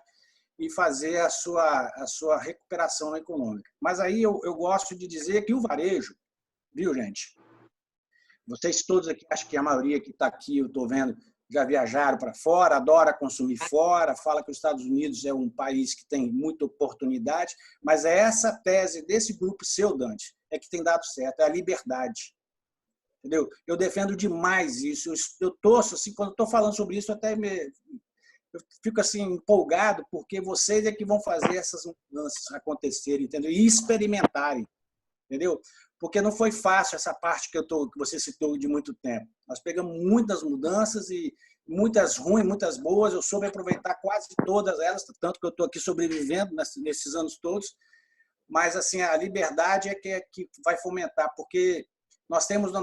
S4: e fazer a sua recuperação econômica. Mas aí eu gosto de dizer que o varejo, viu, gente? Vocês todos aqui, acho que a maioria que está aqui, eu estou vendo, já viajaram para fora, adora consumir fora, fala que os Estados Unidos é um país que tem muita oportunidade, mas é essa tese desse grupo seu, Dante, é que tem dado certo, é a liberdade. Entendeu? Eu defendo demais isso. Eu torço, assim, quando estou falando sobre isso, eu fico assim empolgado, porque vocês é que vão fazer essas mudanças acontecerem, entendeu? E experimentarem, entendeu? Porque não foi fácil essa parte que você citou de muito tempo. Nós pegamos muitas mudanças e muitas ruins, muitas boas. Eu soube aproveitar quase todas elas, tanto que eu estou aqui sobrevivendo nesses anos todos. Mas assim, a liberdade é que vai fomentar, porque nós temos nas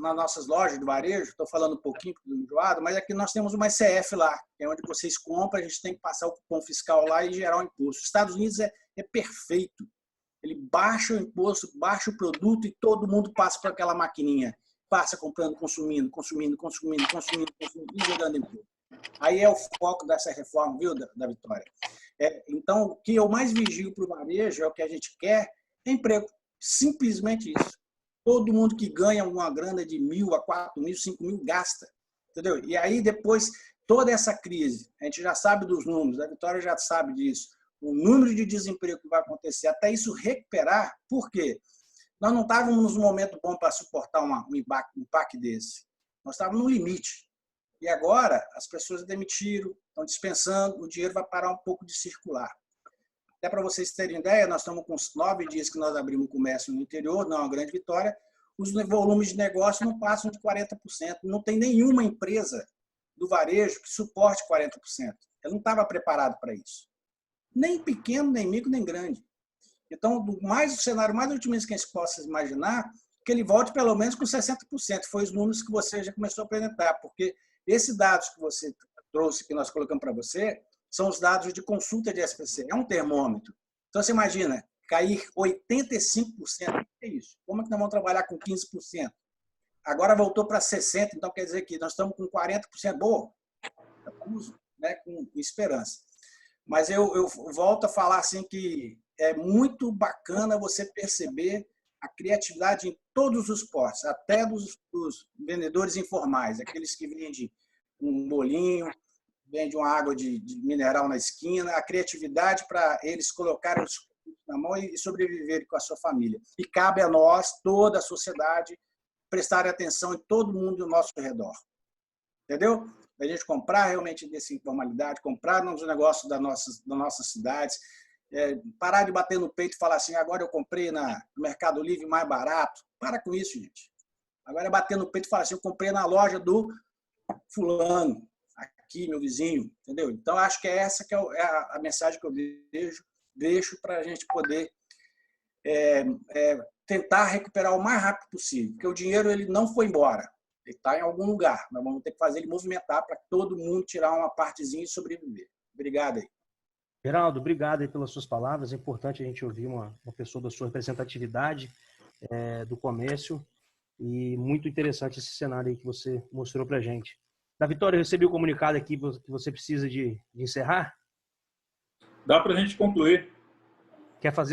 S4: nossas lojas de varejo, estou falando um pouquinho do enjoado, mas aqui nós temos uma ICF lá, que é onde vocês compram, a gente tem que passar o cupom fiscal lá e gerar o imposto. Os Estados Unidos é perfeito. Ele baixa o imposto, baixa o produto e todo mundo passa por aquela maquininha. Passa comprando, consumindo e gerando imposto. Aí é o foco dessa reforma, viu, da Vitória? Então, o que eu mais vigio para o varejo é o que a gente quer, é emprego. Simplesmente isso. Todo mundo que ganha uma grana de 1.000 a 4.000, 5.000 gasta. Entendeu? E aí, depois, toda essa crise, a gente já sabe dos números, a Vitória já sabe disso, o número de desemprego que vai acontecer, até isso recuperar, por quê? Nós não estávamos num momento bom para suportar um impacto desse. Nós estávamos no limite. E agora, as pessoas demitiram, estão dispensando, o dinheiro vai parar um pouco de circular. Até para vocês terem ideia, nós estamos com 9 dias que nós abrimos o comércio no interior, não é uma grande vitória, os volumes de negócio não passam de 40%. Não tem nenhuma empresa do varejo que suporte 40%. Ela não estava preparada para isso. Nem pequeno, nem micro, nem grande. Então, o cenário mais otimista que a gente possa imaginar, que ele volte pelo menos com 60%. Foi os números que você já começou a apresentar, porque esses dados que você trouxe, que nós colocamos para você, são os dados de consulta de SPC. É um termômetro. Então, você imagina, cair 85%. É isso. Como é que nós vamos trabalhar com 15%? Agora voltou para 60%, então quer dizer que nós estamos com 40%. Boa, estamos, né, com esperança. Mas eu volto a falar assim que é muito bacana você perceber a criatividade em todos os portos, até dos vendedores informais, aqueles que vendem um bolinho, vendem uma água de mineral na esquina, a criatividade para eles colocarem os produtos na mão e sobreviverem com a sua família. E cabe a nós, toda a sociedade, prestar atenção em todo mundo ao nosso redor. Entendeu? A gente comprar realmente dessa informalidade, comprar nos negócios das nossas cidades, parar de bater no peito e falar assim, agora eu comprei no Mercado Livre mais barato. Para com isso, gente. Agora é bater no peito e falar assim, eu comprei na loja do fulano, aqui, meu vizinho, entendeu? Então, acho que essa que é a mensagem que eu deixo para a gente poder tentar recuperar o mais rápido possível, porque o dinheiro ele não foi embora. Ele está em algum lugar. Nós vamos ter que fazer ele movimentar para todo mundo tirar uma partezinha e sobreviver. Obrigado aí.
S1: Geraldo, obrigado aí pelas suas palavras. É importante a gente ouvir uma pessoa da sua representatividade do comércio e muito interessante esse cenário aí que você mostrou para a gente. Da Vitória, eu recebi o comunicado aqui que você precisa de encerrar.
S3: Dá para a gente concluir.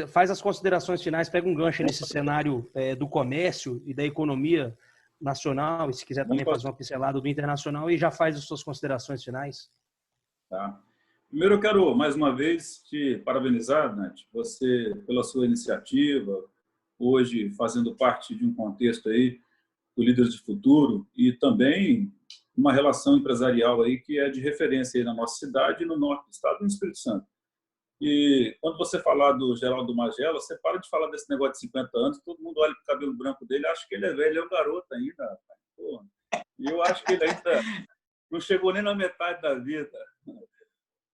S1: Faz as considerações finais, pega um gancho nesse cenário do comércio e da economia nacional, e se quiser também fazer uma pincelada do internacional, e já faz as suas considerações finais.
S3: Tá. Primeiro, eu quero, mais uma vez, te parabenizar, Nath, você pela sua iniciativa, hoje fazendo parte de um contexto aí do Líderes de Futuro, e também uma relação empresarial aí que é de referência aí na nossa cidade e no norte do estado do Espírito Santo. E quando você falar do Geraldo Magela, você para de falar desse negócio de 50 anos, todo mundo olha para o cabelo branco dele, acha que ele é velho, ele é um garoto ainda. Pô, e eu acho que ele ainda não chegou nem na metade da vida.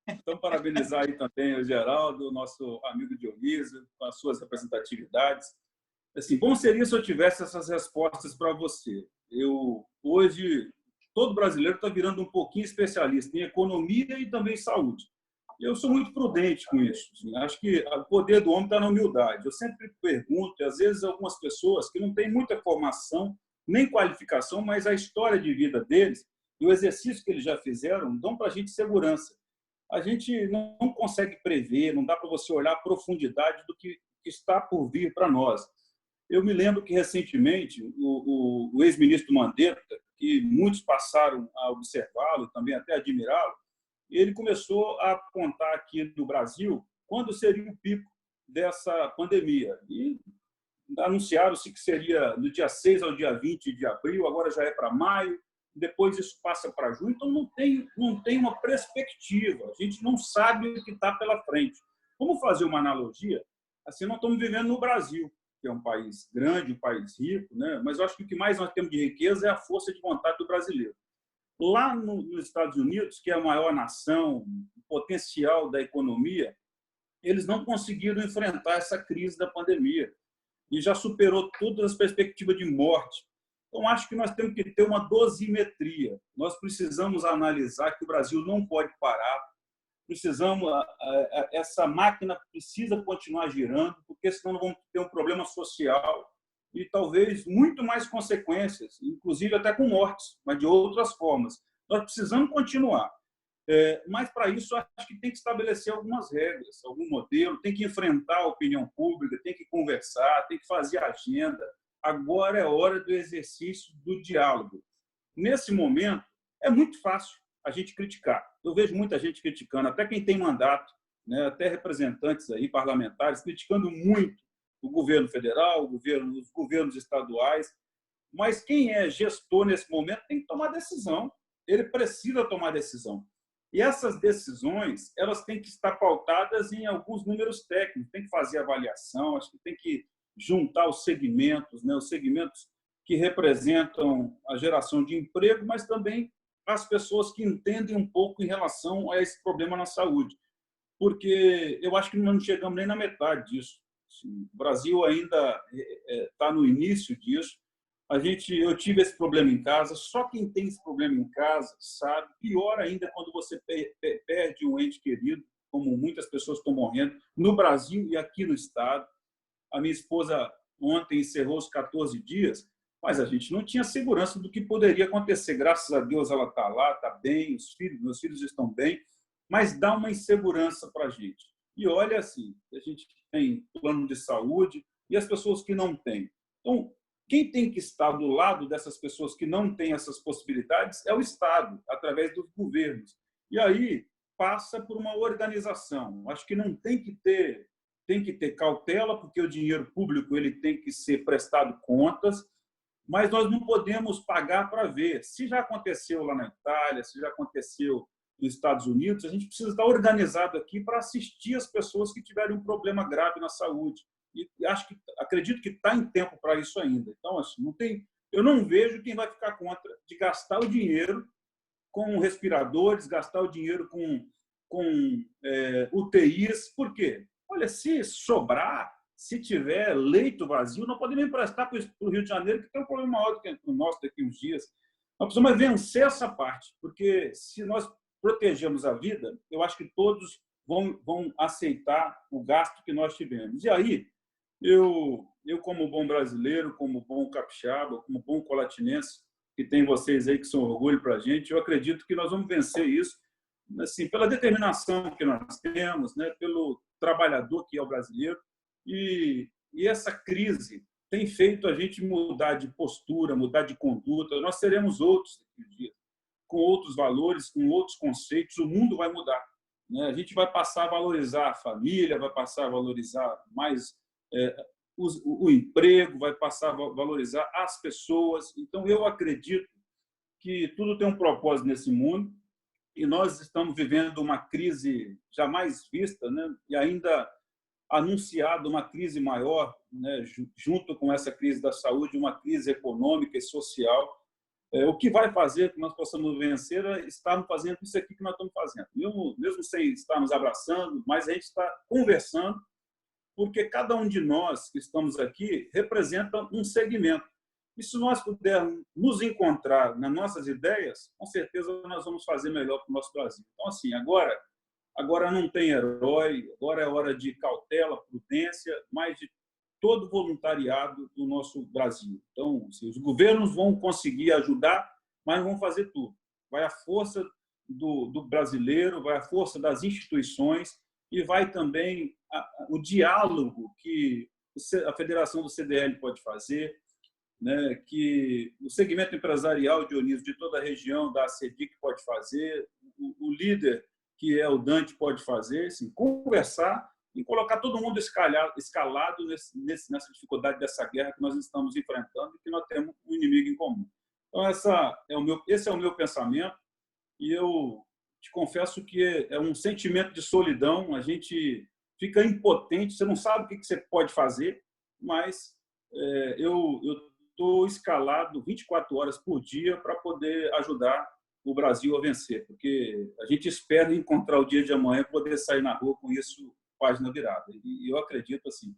S3: Então, parabenizar aí também o Geraldo, nosso amigo Dionísio, com as suas representatividades. Assim, bom seria se eu tivesse essas respostas para você. Hoje, todo brasileiro está virando um pouquinho especialista em economia e também saúde. Eu sou muito prudente com isso. Acho que o poder do homem está na humildade. Eu sempre pergunto, e às vezes algumas pessoas que não têm muita formação, nem qualificação, mas a história de vida deles e o exercício que eles já fizeram dão para a gente segurança. a gente não consegue prever, não dá para você olhar a profundidade do que está por vir para nós. Eu me lembro que, recentemente, o ex-ministro Mandetta, que muitos passaram a observá-lo, também até admirá-lo, ele começou a apontar aqui no Brasil quando seria o pico dessa pandemia. E anunciaram-se que seria do dia 6 ao dia 20 de abril, agora já é para maio, depois isso passa para junho, então não tem uma perspectiva, a gente não sabe o que está pela frente. Vamos fazer uma analogia? Assim, nós estamos vivendo no Brasil, que é um país grande, um país rico, né? Mas eu acho que o que mais nós temos de riqueza é a força de vontade do brasileiro. Lá nos Estados Unidos, que é a maior nação, o potencial da economia, eles não conseguiram enfrentar essa crise da pandemia e já superou todas as perspectivas de morte. Então, acho que nós temos que ter uma dosimetria. Nós precisamos analisar que o Brasil não pode parar, essa máquina precisa continuar girando, porque senão nós vamos ter um problema social e talvez muito mais consequências, inclusive até com mortes, mas de outras formas. Nós precisamos continuar. Mas, para isso, acho que tem que estabelecer algumas regras, algum modelo, tem que enfrentar a opinião pública, tem que conversar, tem que fazer agenda. Agora é hora do exercício do diálogo. Nesse momento, é muito fácil a gente criticar. Eu vejo muita gente criticando, até quem tem mandato, né, até representantes aí, parlamentares, criticando muito o governo federal, os governos estaduais. Mas quem é gestor nesse momento tem que tomar decisão. Ele precisa tomar decisão. E essas decisões, elas têm que estar pautadas em alguns números técnicos, tem que fazer avaliação, acho que tem que juntar os segmentos, né? Os segmentos que representam a geração de emprego, mas também as pessoas que entendem um pouco em relação a esse problema na saúde. Porque eu acho que nós não chegamos nem na metade disso. O Brasil ainda está no início disso. Eu tive esse problema em casa, só quem tem esse problema em casa sabe. Pior ainda é quando você perde um ente querido, como muitas pessoas estão morrendo, no Brasil e aqui no Estado. A minha esposa ontem encerrou os 14 dias, mas a gente não tinha segurança do que poderia acontecer. Graças a Deus ela está lá, está bem, meus filhos estão bem, mas dá uma insegurança para a gente. E olha assim, a gente tem plano de saúde e as pessoas que não têm. Então, quem tem que estar do lado dessas pessoas que não têm essas possibilidades é o Estado, através dos governos. E aí passa por uma organização. Acho que não tem que ter cautela, porque o dinheiro público ele tem que ser prestado contas, mas nós não podemos pagar para ver. Se já aconteceu lá na Itália, se já aconteceu nos Estados Unidos, a gente precisa estar organizado aqui para assistir as pessoas que tiverem um problema grave na saúde. E acredito que está em tempo para isso ainda. Então, assim, eu não vejo quem vai ficar contra de gastar o dinheiro com respiradores, gastar o dinheiro com UTIs. Por quê? Olha, se sobrar, se tiver leito vazio, não podemos emprestar para o Rio de Janeiro, que tem um problema maior do que o nosso daqui uns dias. Nós precisamos vencer essa parte, porque se nós protegermos a vida, eu acho que todos vão aceitar o gasto que nós tivemos. E aí, eu como bom brasileiro, como bom capixaba, como bom colatinense, que tem vocês aí que são orgulho para a gente, eu acredito que nós vamos vencer isso assim, pela determinação que nós temos, né, pelo trabalhador que é o brasileiro. E essa crise tem feito a gente mudar de postura, mudar de conduta. Nós seremos outros daqui a dias, com outros valores, com outros conceitos. O mundo vai mudar, né? A gente vai passar a valorizar a família, vai passar a valorizar mais o emprego, vai passar a valorizar as pessoas. Então, eu acredito que tudo tem um propósito nesse mundo e nós estamos vivendo uma crise jamais vista, né? E ainda anunciado uma crise maior, né? Junto com essa crise da saúde, uma crise econômica e social. O que vai fazer que nós possamos vencer é estarmos fazendo isso aqui que nós estamos fazendo. Mesmo sem estarmos abraçando, mas a gente está conversando, porque cada um de nós que estamos aqui representa um segmento. E se nós pudermos nos encontrar nas nossas ideias, com certeza nós vamos fazer melhor para o nosso Brasil. Então, assim, agora não tem herói, agora é hora de cautela, prudência, mas de todo o voluntariado do nosso Brasil. Então, assim, os governos vão conseguir ajudar, mas não vão fazer tudo. Vai a força do brasileiro, vai a força das instituições e vai também o diálogo que a Federação do CDL pode fazer, né, que o segmento empresarial, Dionísio, de toda a região da ACEDIC pode fazer, o líder, que é o Dante, pode fazer, assim, conversar e colocar todo mundo escalado nessa dificuldade dessa guerra que nós estamos enfrentando e que nós temos um inimigo em comum. Então, esse é o meu pensamento e eu te confesso que é um sentimento de solidão, a gente fica impotente, você não sabe o que você pode fazer, mas eu estou escalado 24 horas por dia para poder ajudar o Brasil a vencer, porque a gente espera encontrar o dia de amanhã e poder sair na rua com isso, página virada. E eu acredito assim,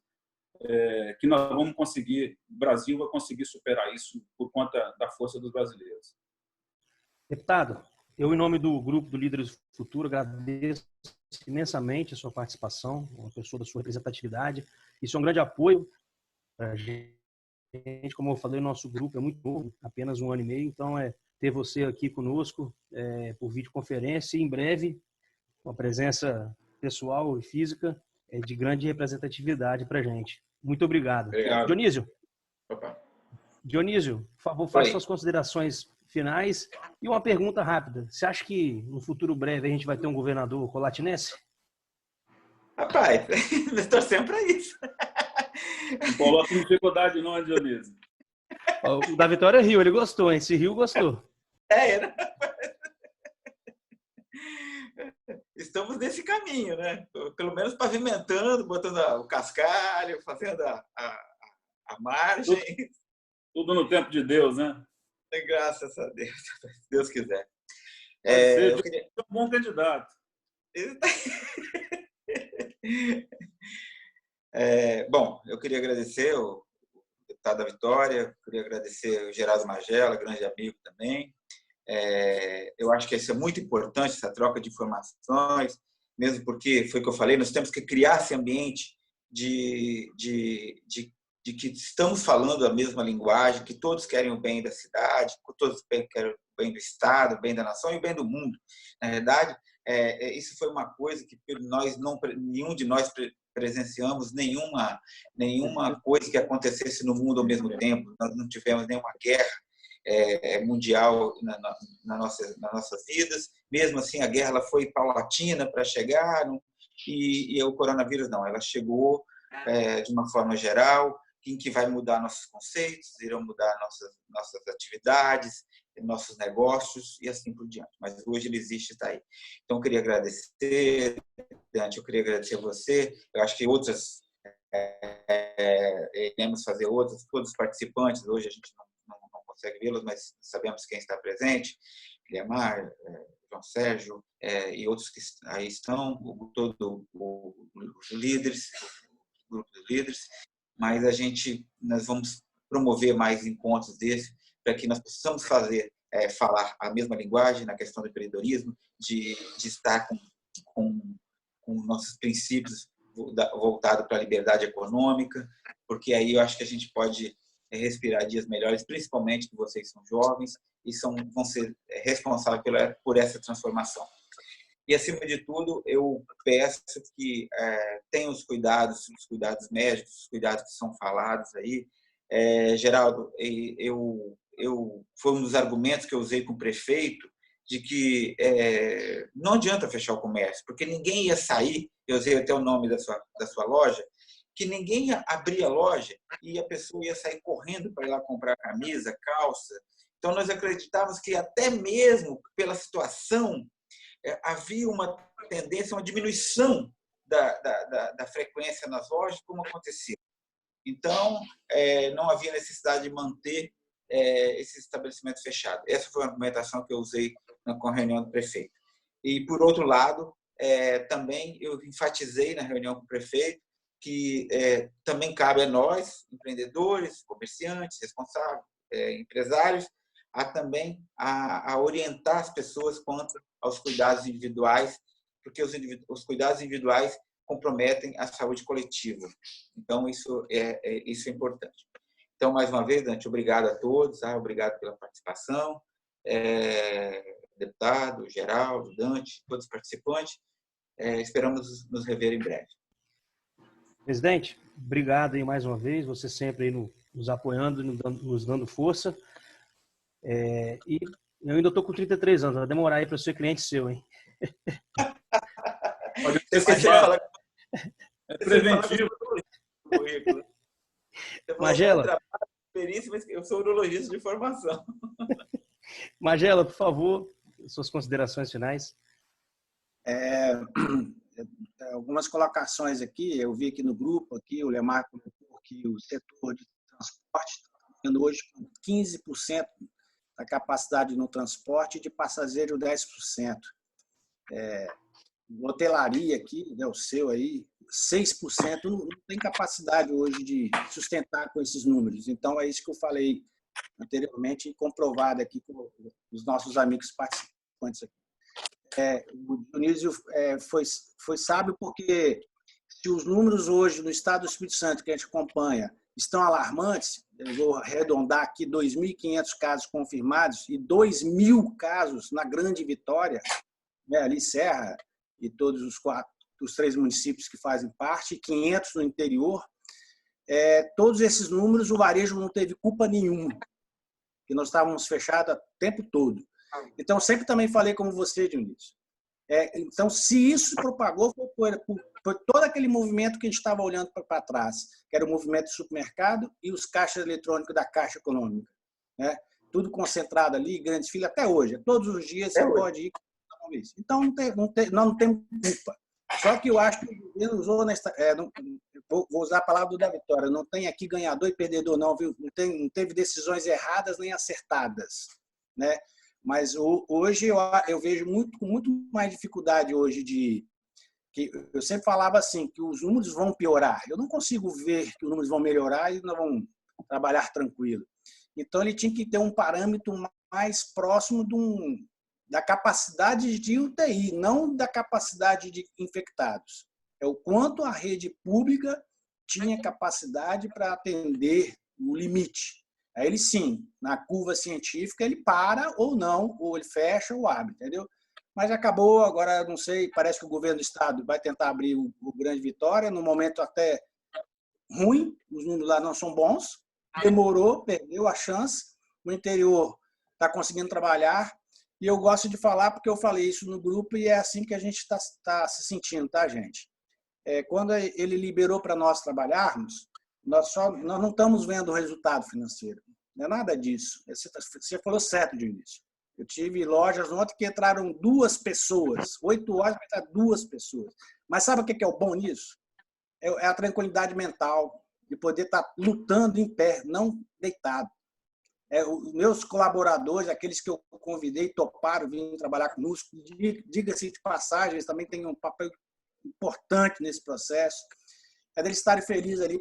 S3: que nós vamos conseguir, o Brasil vai conseguir superar isso por conta da força dos brasileiros.
S1: Deputado, eu, em nome do Grupo do Líderes do Futuro, agradeço imensamente a sua participação, uma pessoa da sua representatividade. Isso é um grande apoio para a gente. Como eu falei, o nosso grupo é muito novo, apenas 1 ano e meio, então ter você aqui conosco por videoconferência e, em breve, uma presença pessoal e física de grande representatividade para a gente. Muito obrigado.
S2: Obrigado.
S1: Dionísio.
S2: Opa.
S1: Dionísio, por favor, faça suas considerações finais e uma pergunta rápida. Você acha que no futuro breve a gente vai ter um governador colatinense?
S2: Rapaz, nós torcemos para isso.
S3: Não coloca dificuldade não, Dionísio.
S1: O da Vitória riu, ele gostou, hein? Se riu, gostou.
S2: Né? Estamos nesse caminho, né? Pelo menos pavimentando, botando o cascalho, fazendo a margem.
S3: Tudo no tempo de Deus, né?
S2: Graças a Deus, se Deus quiser.
S3: Eu queria... É um bom candidato.
S2: Bom, eu queria agradecer o deputado da Vitória, queria agradecer o Geraldo Magela, grande amigo também. Eu acho que isso é muito importante, essa troca de informações, mesmo porque, foi o que eu falei, nós temos que criar esse ambiente de que estamos falando a mesma linguagem, que todos querem o bem da cidade, que todos querem o bem do Estado, o bem da nação e o bem do mundo. Na verdade, isso foi uma coisa que nenhum de nós presenciamos, nenhuma coisa que acontecesse no mundo ao mesmo tempo. Nós não tivemos nenhuma guerra mundial nas nossas vidas. Mesmo assim, a guerra ela foi paulatina para chegar, e o coronavírus não, ela chegou de uma forma geral, em que vai mudar nossos conceitos, irão mudar nossas atividades, nossos negócios e assim por diante. Mas hoje ele existe, está aí. Então, eu queria agradecer, Dante, eu queria agradecer a você. Eu acho que outras, iremos fazer outras, todos os participantes, hoje a gente não consegue vê-los, mas sabemos quem está presente, Guilhermar, João Sérgio e outros que aí estão, todo os líderes, o grupo dos líderes, mas nós vamos promover mais encontros desses para que nós possamos falar a mesma linguagem na questão do empreendedorismo, de estar com nossos princípios voltados para a liberdade econômica, porque aí eu acho que a gente pode respirar dias melhores, principalmente que vocês são jovens e vão ser responsáveis por essa transformação. E, acima de tudo, eu peço que tenham os cuidados médicos, os cuidados que são falados aí. Geraldo, foi um dos argumentos que eu usei com o prefeito, de que não adianta fechar o comércio, porque ninguém ia sair, eu usei até o nome da sua loja, que ninguém ia abrir a loja e a pessoa ia sair correndo para ir lá comprar camisa, calça. Então, nós acreditávamos que até mesmo pela situação, havia uma tendência, uma diminuição da frequência nas lojas, como aconteceu. Então, não havia necessidade de manter esse estabelecimento fechado. Essa foi a argumentação que eu usei com a reunião do prefeito. E, por outro lado, também eu enfatizei na reunião com o prefeito que também cabe a nós, empreendedores, comerciantes, responsáveis, empresários, a orientar as pessoas quanto aos cuidados individuais, porque os cuidados individuais comprometem a saúde coletiva. Então, isso é importante. Então, mais uma vez, Dante, obrigado a todos, obrigado pela participação. deputado, Geraldo, Dante, todos os participantes. Esperamos nos rever em breve.
S1: Presidente, obrigado aí mais uma vez, você sempre aí nos apoiando, nos dando força. E eu ainda estou com 33 anos, vai demorar aí para ser cliente seu, hein?
S3: É preventivo.
S1: Magela.
S2: Mas eu sou urologista de formação.
S1: Magela, por favor, suas considerações finais.
S4: Algumas colocações aqui, eu vi aqui no grupo, aqui, o Lemar colocou que o setor de transporte está tendo hoje com 15% da capacidade no transporte e de passageiro 10%. Hotelaria aqui, o seu aí, 6% não tem capacidade hoje de sustentar com esses números. Então, é isso que eu falei anteriormente e comprovado aqui com os nossos amigos participantes aqui. O Dionísio foi sábio porque se os números hoje no estado do Espírito Santo que a gente acompanha estão alarmantes, eu vou arredondar aqui 2.500 casos confirmados e 2.000 casos na Grande Vitória, ali Serra e todos os 3 municípios que fazem parte, 500 no interior, todos esses números o varejo não teve culpa nenhuma, que nós estávamos fechados o tempo todo. Então, sempre também falei como você, Dionísio. Então, se isso propagou, foi todo aquele movimento que a gente estava olhando para trás, que era o movimento do supermercado e os caixas eletrônicos da Caixa Econômica. Né? Tudo concentrado ali, grandes filas, até hoje. Todos os dias você pode ir. Então, não tem culpa. Só que eu acho que o governo usou, vou usar a palavra da Vitória, não tem aqui ganhador e perdedor, não, viu? Não teve decisões erradas nem acertadas. Né? Mas hoje eu vejo muito mais dificuldade hoje que eu sempre falava assim, que os números vão piorar. Eu não consigo ver que os números vão melhorar e nós vamos trabalhar tranquilo. Então, ele tinha que ter um parâmetro mais próximo da capacidade de UTI, não da capacidade de infectados. É o quanto a rede pública tinha capacidade para atender o limite. Aí ele, sim, na curva científica, ele para ou não, ou ele fecha ou abre, entendeu? Mas acabou, agora, não sei, parece que o governo do estado vai tentar abrir o Grande Vitória, no momento até ruim, os números lá não são bons, demorou, perdeu a chance, o interior está conseguindo trabalhar, e eu gosto de falar porque eu falei isso no grupo e é assim que a gente está se sentindo, tá, gente? Quando ele liberou para nós trabalharmos, nós não estamos vendo o resultado financeiro. Não é nada disso. Você falou certo de início. Eu tive lojas ontem que entraram 2 pessoas. 8 horas vai entrar 2 pessoas. Mas sabe o que é o bom nisso? É a tranquilidade mental de poder estar lutando em pé, não deitado. Os meus colaboradores, aqueles que eu convidei, toparam, vêm trabalhar conosco. Diga-se de passagem, eles também têm um papel importante nesse processo. É deles estarem felizes ali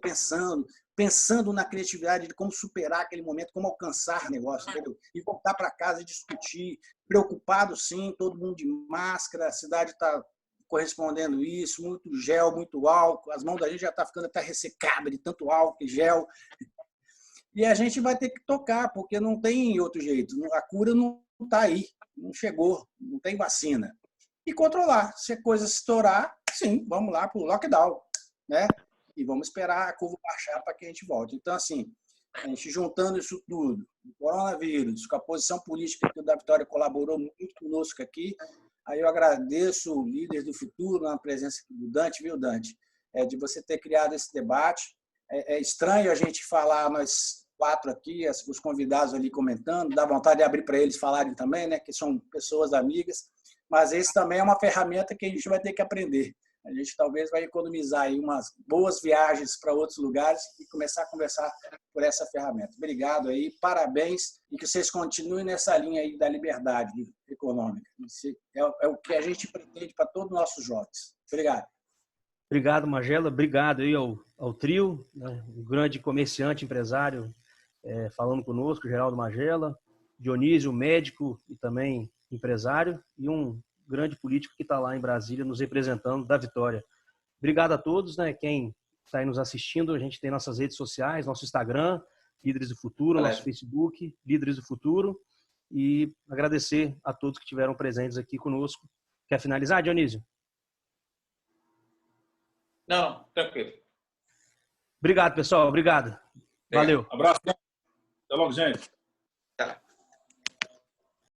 S4: pensando na criatividade de como superar aquele momento, como alcançar negócio, entendeu? E voltar para casa e discutir, preocupado sim, todo mundo de máscara, a cidade está correspondendo isso, muito gel, muito álcool, as mãos da gente já está ficando até ressecada de tanto álcool e gel. E a gente vai ter que tocar, porque não tem outro jeito, a cura não está aí, não chegou, não tem vacina. E controlar, se a coisa se estourar, sim, vamos lá para o lockdown. Né? E vamos esperar a curva baixar para que a gente volte. Então, assim, a gente juntando isso tudo, o coronavírus, com a posição política que o da Vitória colaborou muito conosco aqui, aí eu agradeço o Líderes do Futuro, na presença do Dante, viu, Dante? De você ter criado esse debate. É estranho a gente falar, nós 4 aqui, os convidados ali comentando, dá vontade de abrir para eles falarem também, né? Que são pessoas amigas, mas esse também é uma ferramenta que a gente vai ter que aprender. A gente talvez vai economizar aí umas boas viagens para outros lugares e começar a conversar por essa ferramenta. Obrigado aí, parabéns e que vocês continuem nessa linha aí da liberdade econômica. É o que a gente pretende para todos os nossos jovens. Obrigado.
S1: Obrigado, Magela. Obrigado aí ao trio, né? O grande comerciante, empresário, falando conosco, Geraldo Magela, Dionísio, médico e também empresário, e um grande político que está lá em Brasília nos representando da Vitória. Obrigado a todos, né? Quem está aí nos assistindo, a gente tem nossas redes sociais, nosso Instagram, Líderes do Futuro, nosso Facebook, Líderes do Futuro. e agradecer a todos que estiveram presentes aqui conosco. Quer finalizar, Dionísio?
S2: Não, tranquilo.
S1: Obrigado, pessoal. Obrigado. Valeu.
S3: Abraço. Até logo, gente.